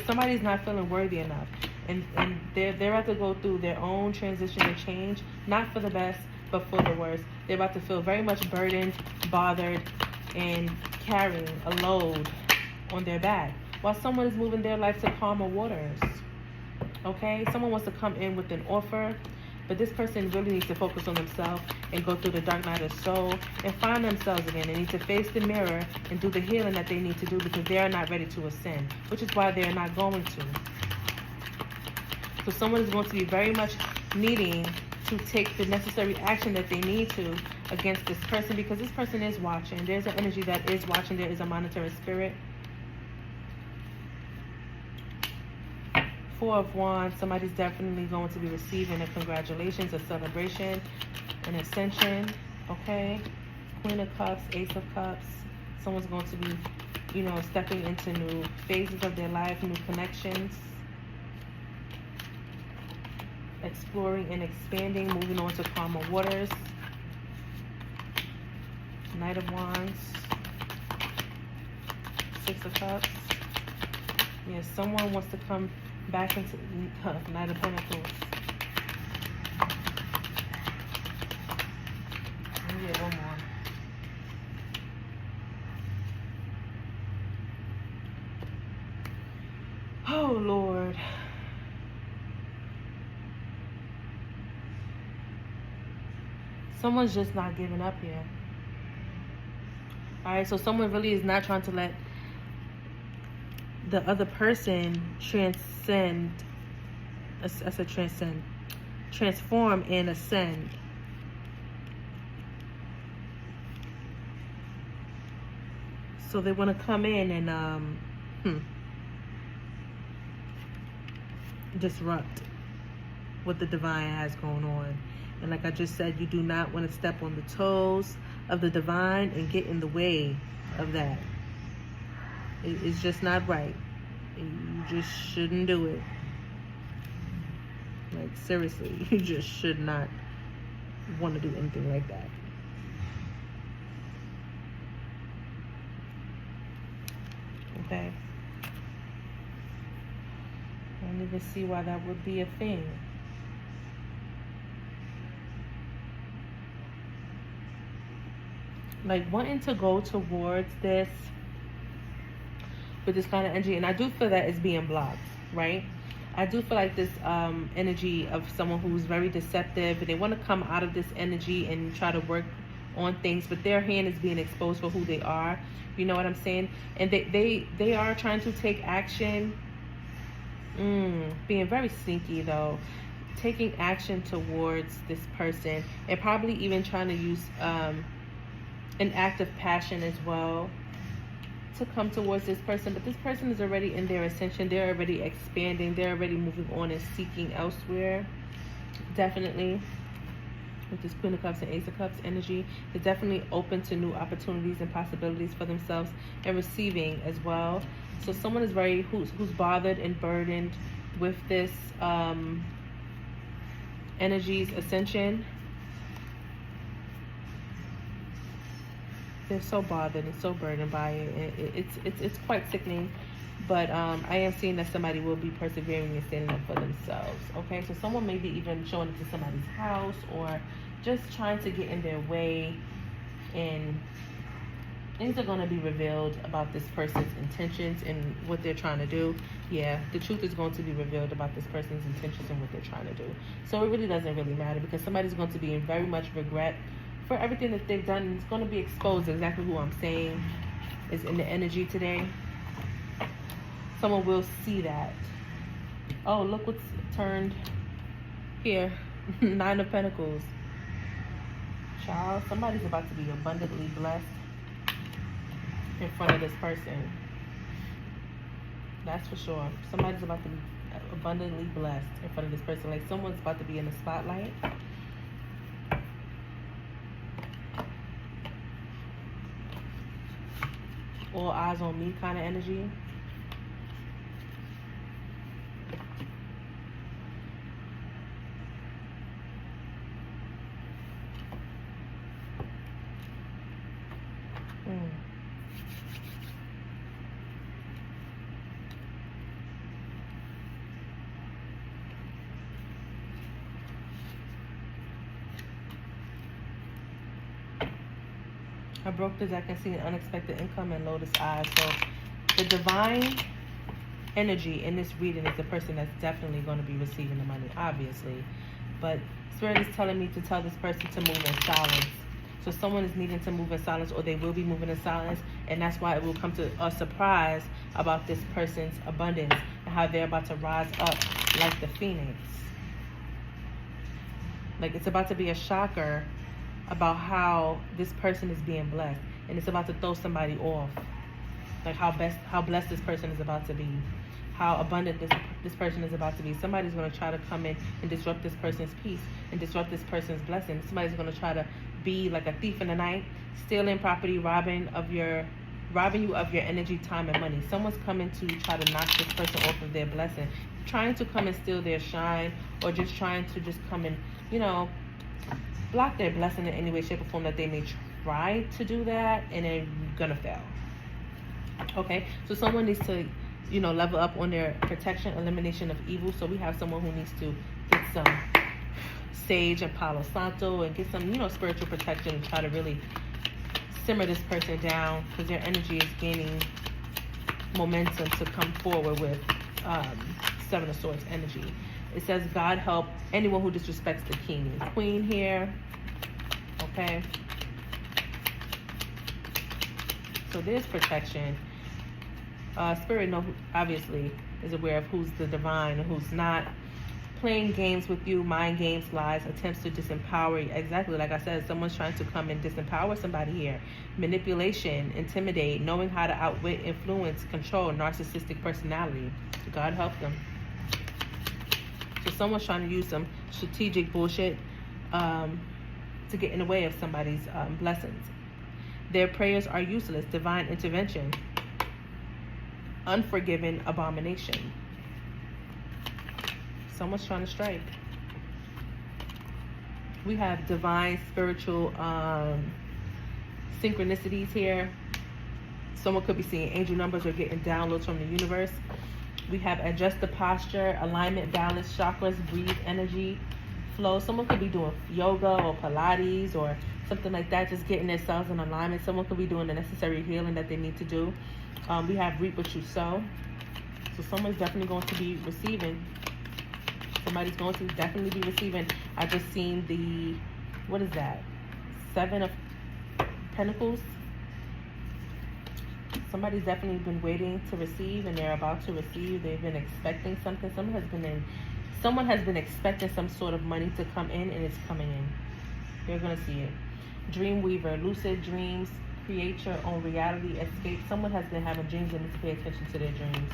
somebody's not feeling worthy enough. And they're about to go through their own transition and change, not for the best, but for the worst. They're about to feel very much burdened, bothered, and carrying a load on their back, while someone is moving their life to calmer waters. Okay? Someone wants to come in with an offer, but this person really needs to focus on themselves and go through the dark night of soul and find themselves again. They need to face the mirror and do the healing that they need to do because they are not ready to ascend, which is why they are not going to. So someone is going to be very much needing to take the necessary action that they need to against this person, because this person is watching. There's an energy that is watching. There is a monitoring spirit. Four of Wands. Somebody's definitely going to be receiving a congratulations, a celebration, an ascension. Okay. Queen of Cups, Ace of Cups. Someone's going to be, stepping into new phases of their life, new connections, exploring and expanding, moving on to calmer waters. Knight of Wands, Six of Cups. Yes, someone wants to come back into Knight of Pentacles. Let me get one more. Oh, Lord. Someone's just not giving up here. All right, so someone really is not trying to let the other person transform and ascend. So they want to come in and disrupt what the divine has going on. And like I just said, you do not want to step on the toes of the divine and get in the way of that. It's just not right. You just shouldn't do it. Like, seriously, you just should not want to do anything like that. Okay? I don't even see why that would be a thing. Like, wanting to go towards this with this kind of energy, and I do feel that it's being blocked, right? I do feel like this energy of someone who's very deceptive, and they want to come out of this energy and try to work on things, but their hand is being exposed for who they are. You know what I'm saying? And they are trying to take action, being very sneaky though, taking action towards this person, and probably even trying to use an act of passion as well to come towards this person. But this person is already in their ascension. They're already expanding. They're already moving on and seeking elsewhere. Definitely. With this Queen of Cups and Ace of Cups energy, they're definitely open to new opportunities and possibilities for themselves and receiving as well. So someone is who's bothered and burdened with this energy's ascension. They're so bothered and so burdened by it. It's quite sickening. But I am seeing that somebody will be persevering and standing up for themselves. Okay, so someone may be even showing up to somebody's house or just trying to get in their way, and things are going to be revealed about this person's intentions and what they're trying to do. Yeah, the truth is going to be revealed about this person's intentions and what they're trying to do. So it really doesn't really matter, because somebody's going to be in very much regret for everything that they've done. It's going to be exposed. Exactly who I'm saying is in the energy today. Someone will see that. Oh, look what's turned here. 9 of Pentacles. Child, somebody's about to be abundantly blessed in front of this person. That's for sure. Somebody's about to be abundantly blessed in front of this person. Like someone's about to be in the spotlight. All eyes on me kind of energy. I broke this. I can see an unexpected income and lotus eyes. So the divine energy in this reading is the person that's definitely going to be receiving the money, obviously. But Spirit is telling me to tell this person to move in silence. So someone is needing to move in silence, or they will be moving in silence. And that's why it will come to a surprise about this person's abundance and how they're about to rise up like the phoenix. Like it's about to be a shocker about how this person is being blessed, and it's about to throw somebody off. Like how blessed this person is about to be, how abundant this person is about to be. Somebody's going to try to come in and disrupt this person's peace and disrupt this person's blessing. Somebody's going to try to be like a thief in the night, stealing property, robbing you of your energy, time, and money. Someone's coming to try to knock this person off of their blessing, trying to come and steal their shine, or just trying to just come and, block their blessing in any way, shape, or form that they may try to do that, and they're gonna fail. Okay, so someone needs to, level up on their protection, elimination of evil. So we have someone who needs to get some sage and Palo Santo and get some, spiritual protection and try to really simmer this person down, because their energy is gaining momentum to come forward with 7 of Swords energy. It says, God help anyone who disrespects the king and queen here. Okay. So there's protection. Spirit obviously is aware of who's the divine and who's not. Playing games with you, mind games, lies, attempts to disempower you. Exactly, like I said, someone's trying to come and disempower somebody here. Manipulation, intimidate, knowing how to outwit, influence, control, narcissistic personality. God help them. So someone's trying to use some strategic bullshit to get in the way of somebody's blessings. Their prayers are useless. Divine intervention. Unforgiven abomination. Someone's trying to strike. We have divine spiritual synchronicities here. Someone could be seeing angel numbers or getting downloads from the universe. We have adjust the posture, alignment, balance, chakras, breathe, energy, flow. Someone could be doing yoga or Pilates or something like that, just getting themselves in alignment. Someone could be doing the necessary healing that they need to do. We have reap what you sow. So someone's definitely going to be receiving. Somebody's going to definitely be receiving. I just seen the, what is that? 7 of Pentacles. Somebody's definitely been waiting to receive, and they're about to receive. They've been expecting something. Someone has been expecting some sort of money to come in, and it's coming in. You're going to see it. Dream weaver, lucid dreams, create your own reality, escape. Someone has been having dreams and needs to pay attention to their dreams.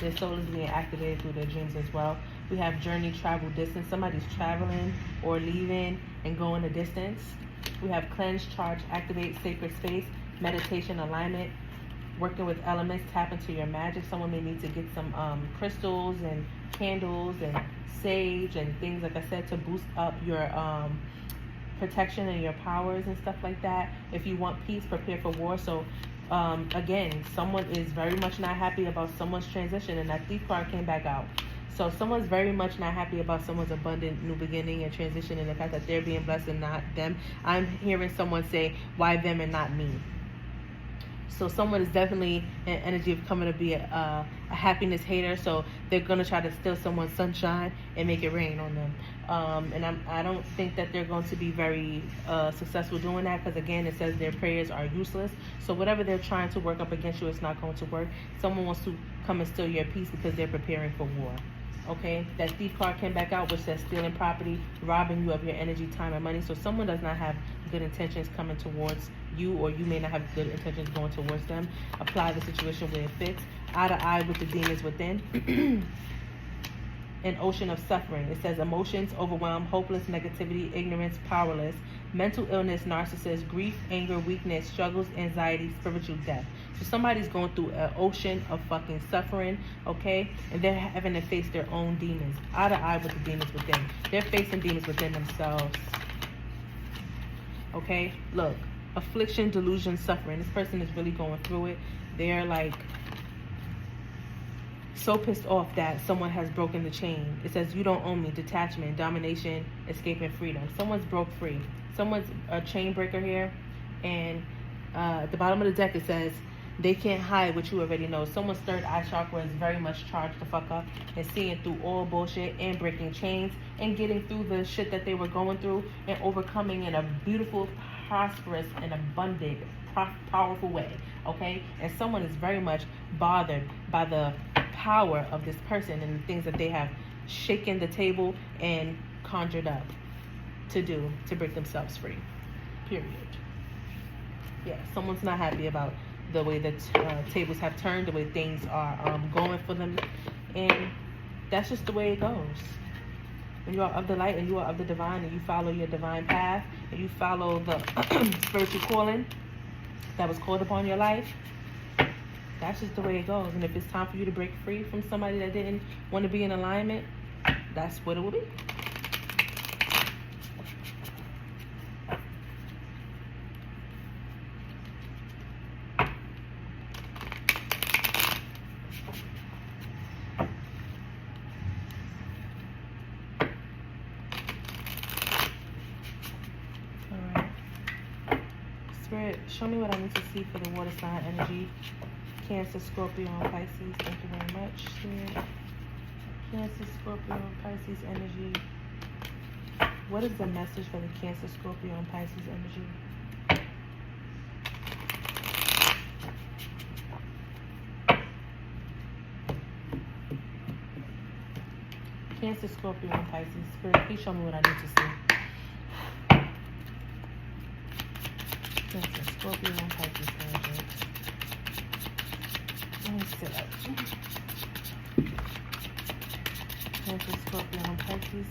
Their soul is being activated through their dreams as well. We have journey, travel, distance. Somebody's traveling or leaving and going a distance. We have cleanse, charge, activate, sacred space, meditation, alignment, working with elements, tap into your magic. Someone may need to get some crystals and candles and sage and things, like I said, to boost up your protection and your powers and stuff like that. If you want peace, prepare for war. So again, someone is very much not happy about someone's transition, and that Thief card came back out. So someone's very much not happy about someone's abundant new beginning and transition, and the fact that they're being blessed and not them. I'm hearing someone say, why them and not me? So someone is definitely an energy of coming to be a happiness hater. So they're going to try to steal someone's sunshine and make it rain on them. And I don't think that they're going to be very successful doing that, because again, it says their prayers are useless. So whatever they're trying to work up against you, it's not going to work. Someone wants to come and steal your peace because they're preparing for war. Okay, that Thief card came back out, which says stealing property, robbing you of your energy, time, and money. So someone does not have good intentions coming towards you, or you may not have good intentions going towards them. Apply the situation where it fits. Eye to eye with the demons within. An ocean of suffering. It says emotions, overwhelm, hopeless, negativity, ignorance, powerless, mental illness, narcissist, grief, anger, weakness, struggles, anxiety, spiritual death. So somebody's going through an ocean of fucking suffering, okay? And they're having to face their own demons. Eye to eye with the demons within. They're facing demons within themselves. Okay? Look. Affliction, delusion, suffering. This person is really going through it. They're like so pissed off that someone has broken the chain. It says, you don't own me. Detachment, domination, escape, and freedom. Someone's broke free. Someone's a chain breaker here. And at the bottom of the deck, it says, they can't hide what you already know. Someone's third eye chakra is very much charged to fuck up and seeing through all bullshit and breaking chains and getting through the shit that they were going through and overcoming in a beautiful, prosperous, and abundant, powerful way. Okay? And someone is very much bothered by the power of this person and the things that they have shaken the table and conjured up to do to break themselves free. Period. Yeah, someone's not happy about the way that tables have turned, the way things are going for them, and that's just the way it goes. When you are of the light and you are of the divine, and you follow your divine path, and you follow the spiritual calling that was called upon your life, that's just the way it goes. And if it's time for you to break free from somebody that didn't want to be in alignment, that's what it will be. Spirit, show me what I need to see for the water sign energy. Cancer, Scorpio, and Pisces. Thank you very much, Spirit. Cancer, Scorpio, and Pisces energy. What is the message for the Cancer, Scorpio, and Pisces energy? Cancer, Scorpio, and Pisces. Spirit, please show me what I need to see. Cancer, Scorpio, and Pisces energy. Let me sit up. Cancer, Scorpio, and Pisces.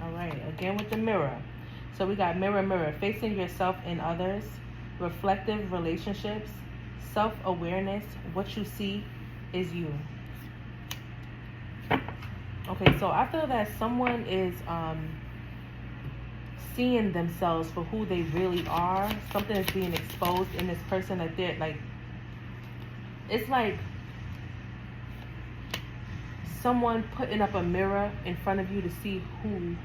All right, again with the mirror. So we got mirror, mirror, facing yourself and others, reflective relationships, self-awareness. What you see is you. Okay, so I feel that someone is seeing themselves for who they really are. Something is being exposed in this person that they're like, it's like someone putting up a mirror in front of you to see who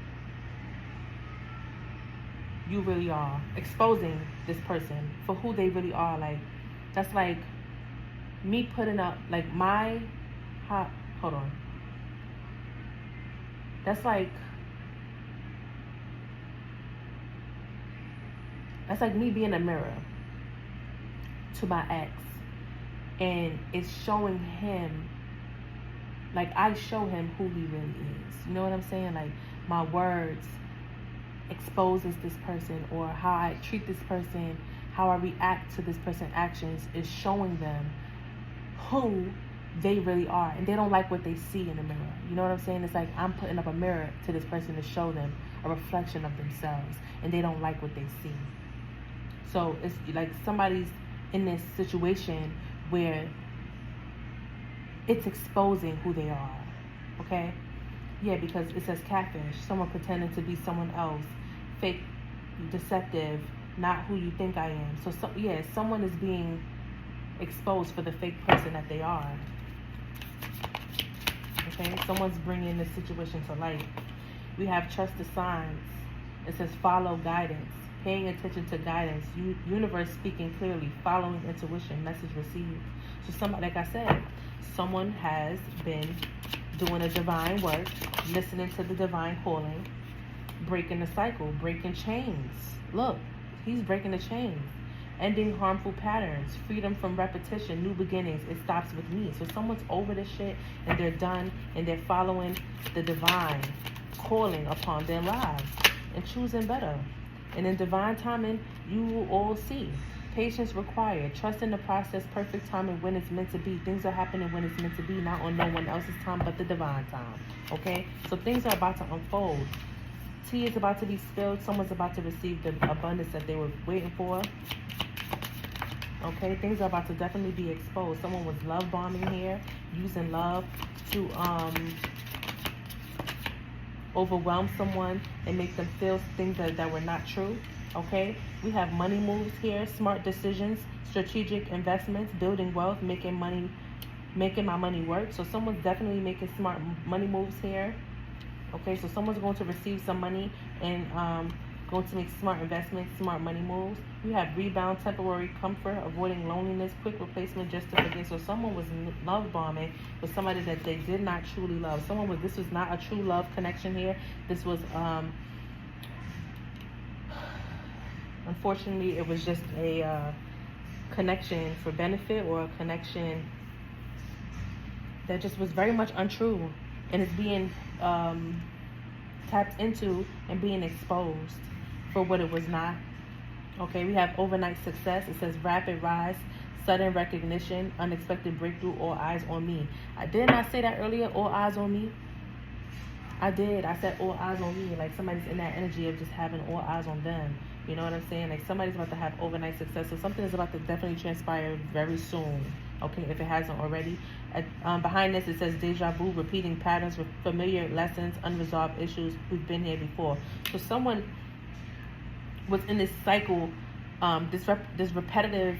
you really are, exposing this person for who they really are. Like, that's like me putting up like hold on. That's like me being a mirror to my ex, and it's showing him, like I show him who he really is. You know what I'm saying? Like my words exposes this person, or how I treat this person, how I react to this person's actions is showing them who they really are, and they don't like what they see in the mirror. You know what I'm saying? It's like I'm putting up a mirror to this person to show them a reflection of themselves, and they don't like what they see. So it's like somebody's in this situation where it's exposing who they are. Okay? Yeah, because it says catfish, someone pretending to be someone else, fake, deceptive, not who you think I am. So yeah, someone is being exposed for the fake person that they are. Okay, someone's bringing the situation to light. We have trust the signs. It says follow guidance, paying attention to guidance, universe speaking clearly, following intuition, message received. So somebody, like I said, someone has been doing a divine work, listening to the divine calling, breaking the cycle, breaking chains. Look, he's breaking the chains. Ending harmful patterns, freedom from repetition, new beginnings. It stops with me. So someone's over this shit and they're done, and they're following the divine calling upon their lives and choosing better. And in divine timing, you will all see. Patience required, trust in the process, perfect timing when it's meant to be. Things are happening when it's meant to be, not on no one else's time but the divine time. Okay? So things are about to unfold. Tea is about to be spilled. Someone's about to receive the abundance that they were waiting for. Okay? Things are about to definitely be exposed. Someone was love bombing here, using love to overwhelm someone and make them feel things that were not true. Okay, we have money moves here, smart decisions, strategic investments, building wealth, making my money work. So someone's definitely making smart money moves here. Okay, so someone's going to receive some money and going to make smart investments, smart money moves. We have rebound, temporary comfort, avoiding loneliness, quick replacement just to forget. So someone was love bombing with somebody that they did not truly love. This was not a true love connection here. This was unfortunately, it was just a connection for benefit, or a connection that just was very much untrue, and it's being tapped into and being exposed for what it was not. Okay, we have overnight success. It says rapid rise, sudden recognition, unexpected breakthrough, all eyes on me. I did not say that earlier, all eyes on me. I did. I said all eyes on me. Like somebody's in that energy of just having all eyes on them. You know what I'm saying? Like somebody's about to have overnight success. So something is about to definitely transpire very soon. Okay, if it hasn't already. Behind this, it says deja vu, repeating patterns with familiar lessons, unresolved issues. We've been here before. So someone was in this cycle, this repetitive,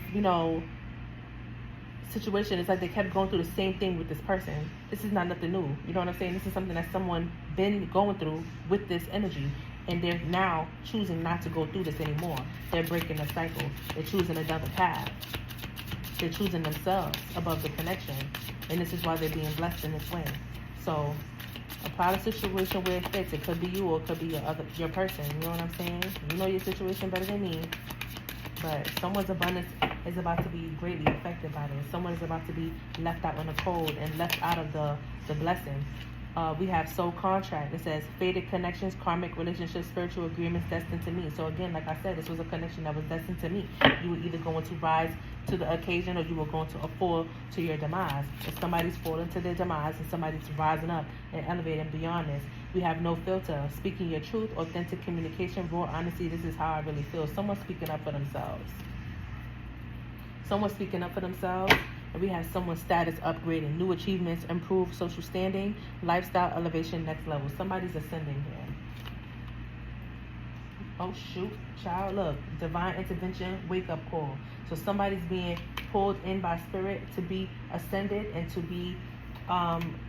situation. It's like they kept going through the same thing with this person. This is not nothing new. You know what I'm saying? This is something that someone been going through with this energy, and they're now choosing not to go through this anymore. They're breaking the cycle. They're choosing another path. They're choosing themselves above the connection, and this is why they're being blessed in this way. So apply the situation where it fits. It could be you, or it could be your person. You know what I'm saying? You know your situation better than me. But someone's abundance is about to be greatly affected by this. Someone is about to be left out in the cold and left out of the blessing. We have soul contract. It says fated connections, karmic relationships, spiritual agreements destined to me. So again, like I said, this was a connection that was destined to me. You were either going to rise to the occasion or you were going to fall to your demise. If somebody's falling to their demise and somebody's rising up and elevating beyond this, we have no filter. Speaking your truth, authentic communication, raw honesty. This is how I really feel. Someone speaking up for themselves. Someone speaking up for themselves. And we have someone's status upgrading, new achievements, improved social standing, lifestyle elevation, next level. Somebody's ascending here. Oh, shoot. Child, look. Divine intervention, wake-up call. So somebody's being pulled in by spirit to be ascended and to be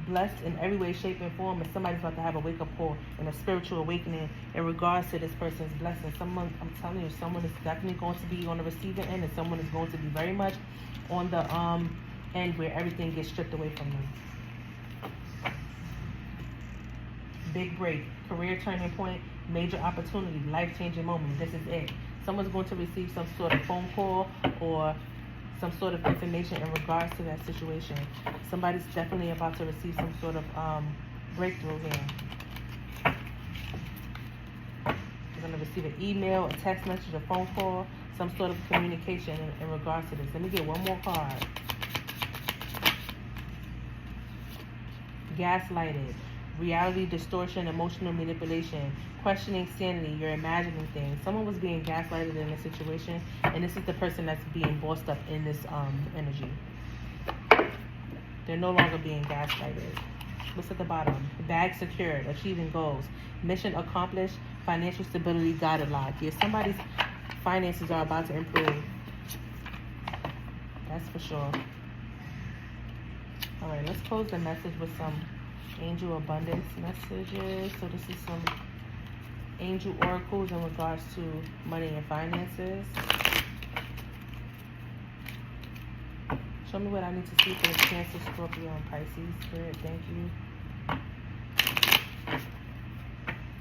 blessed in every way, shape, and form. And somebody's about to have a wake-up call and a spiritual awakening in regards to this person's blessing. Someone, I'm telling you, someone is definitely going to be on the receiving end, and someone is going to be very much on the end where everything gets stripped away from them. Big break, career turning point, major opportunity, life-changing moment. This is it. Someone's going to receive some sort of phone call or some sort of information in regards to that situation. Somebody's definitely about to receive some sort of breakthrough here. They're going to receive an email, a text message, a phone call, some sort of communication in regards to this. Let me get one more card. Gaslighted, reality distortion, emotional manipulation, questioning sanity, you're imagining things. Someone was being gaslighted in a situation, and this is the person that's being bossed up in this energy. They're no longer being gaslighted. What's at the bottom? Bag secured, achieving goals, mission accomplished, financial stability, guided life. Yeah, somebody's finances are about to improve. That's for sure. All right, let's close the message with some angel abundance messages. So this is some angel oracles in regards to money and finances. Show me what I need to see for the Cancer, Scorpio, and Pisces. Spirit, thank you.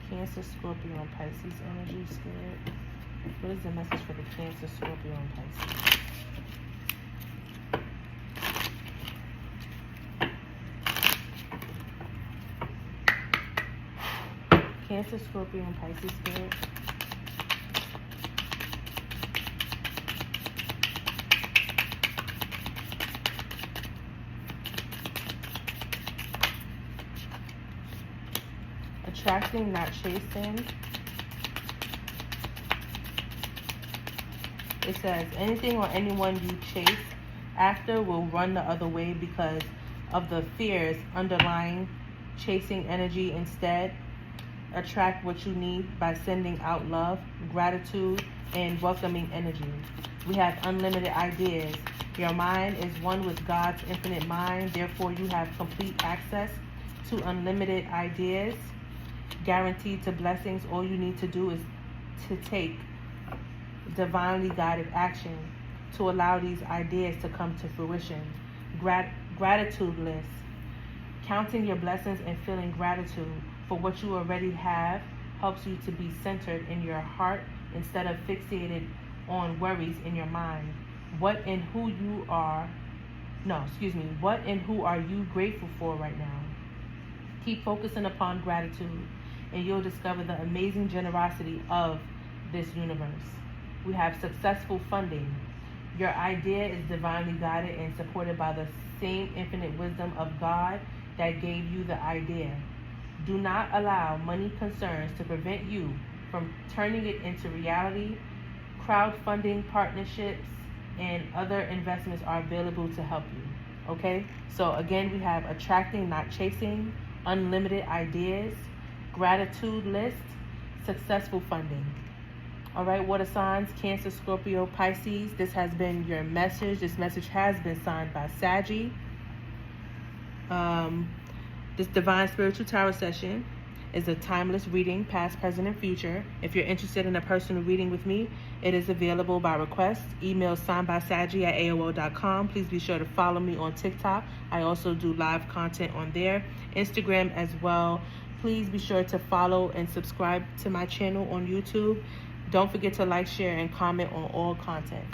Cancer, Scorpio, and Pisces energy, Spirit. What is the message for the Cancer, Scorpio, and Pisces? Cancer, Scorpio, and Pisces, Spirit. Attracting, not chasing. It says, anything or anyone you chase after will run the other way because of the fears underlying chasing energy. Instead, attract what you need by sending out love, gratitude, and welcoming energy. We have unlimited ideas. Your mind is one with God's infinite mind. Therefore, you have complete access to unlimited ideas, guaranteed to blessings. All you need to do is to take divinely guided action to allow these ideas to come to fruition. Gratitude list. Counting your blessings and feeling gratitude for what you already have helps you to be centered in your heart instead of fixated on worries in your mind. What and who are you grateful for right now? Keep focusing upon gratitude and you'll discover the amazing generosity of this universe. We have successful funding. Your idea is divinely guided and supported by the same infinite wisdom of God that gave you the idea. Do not allow money concerns to prevent you from turning it into reality. Crowdfunding, partnerships, and other investments are available to help you. Okay? So again, we have attracting, not chasing, unlimited ideas, gratitude list, successful funding. All right, water signs, Cancer, Scorpio, Pisces. This has been your message. This message has been signed by Sagi. This Divine Spiritual Tarot session is a timeless reading, past, present, and future. If you're interested in a personal reading with me, it is available by request. Email SignedBySagi@AOL.com. Please be sure to follow me on TikTok. I also do live content on there. Instagram as well. Please be sure to follow and subscribe to my channel on YouTube. Don't forget to like, share, and comment on all content.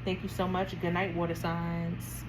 Thank you so much. Good night, water signs.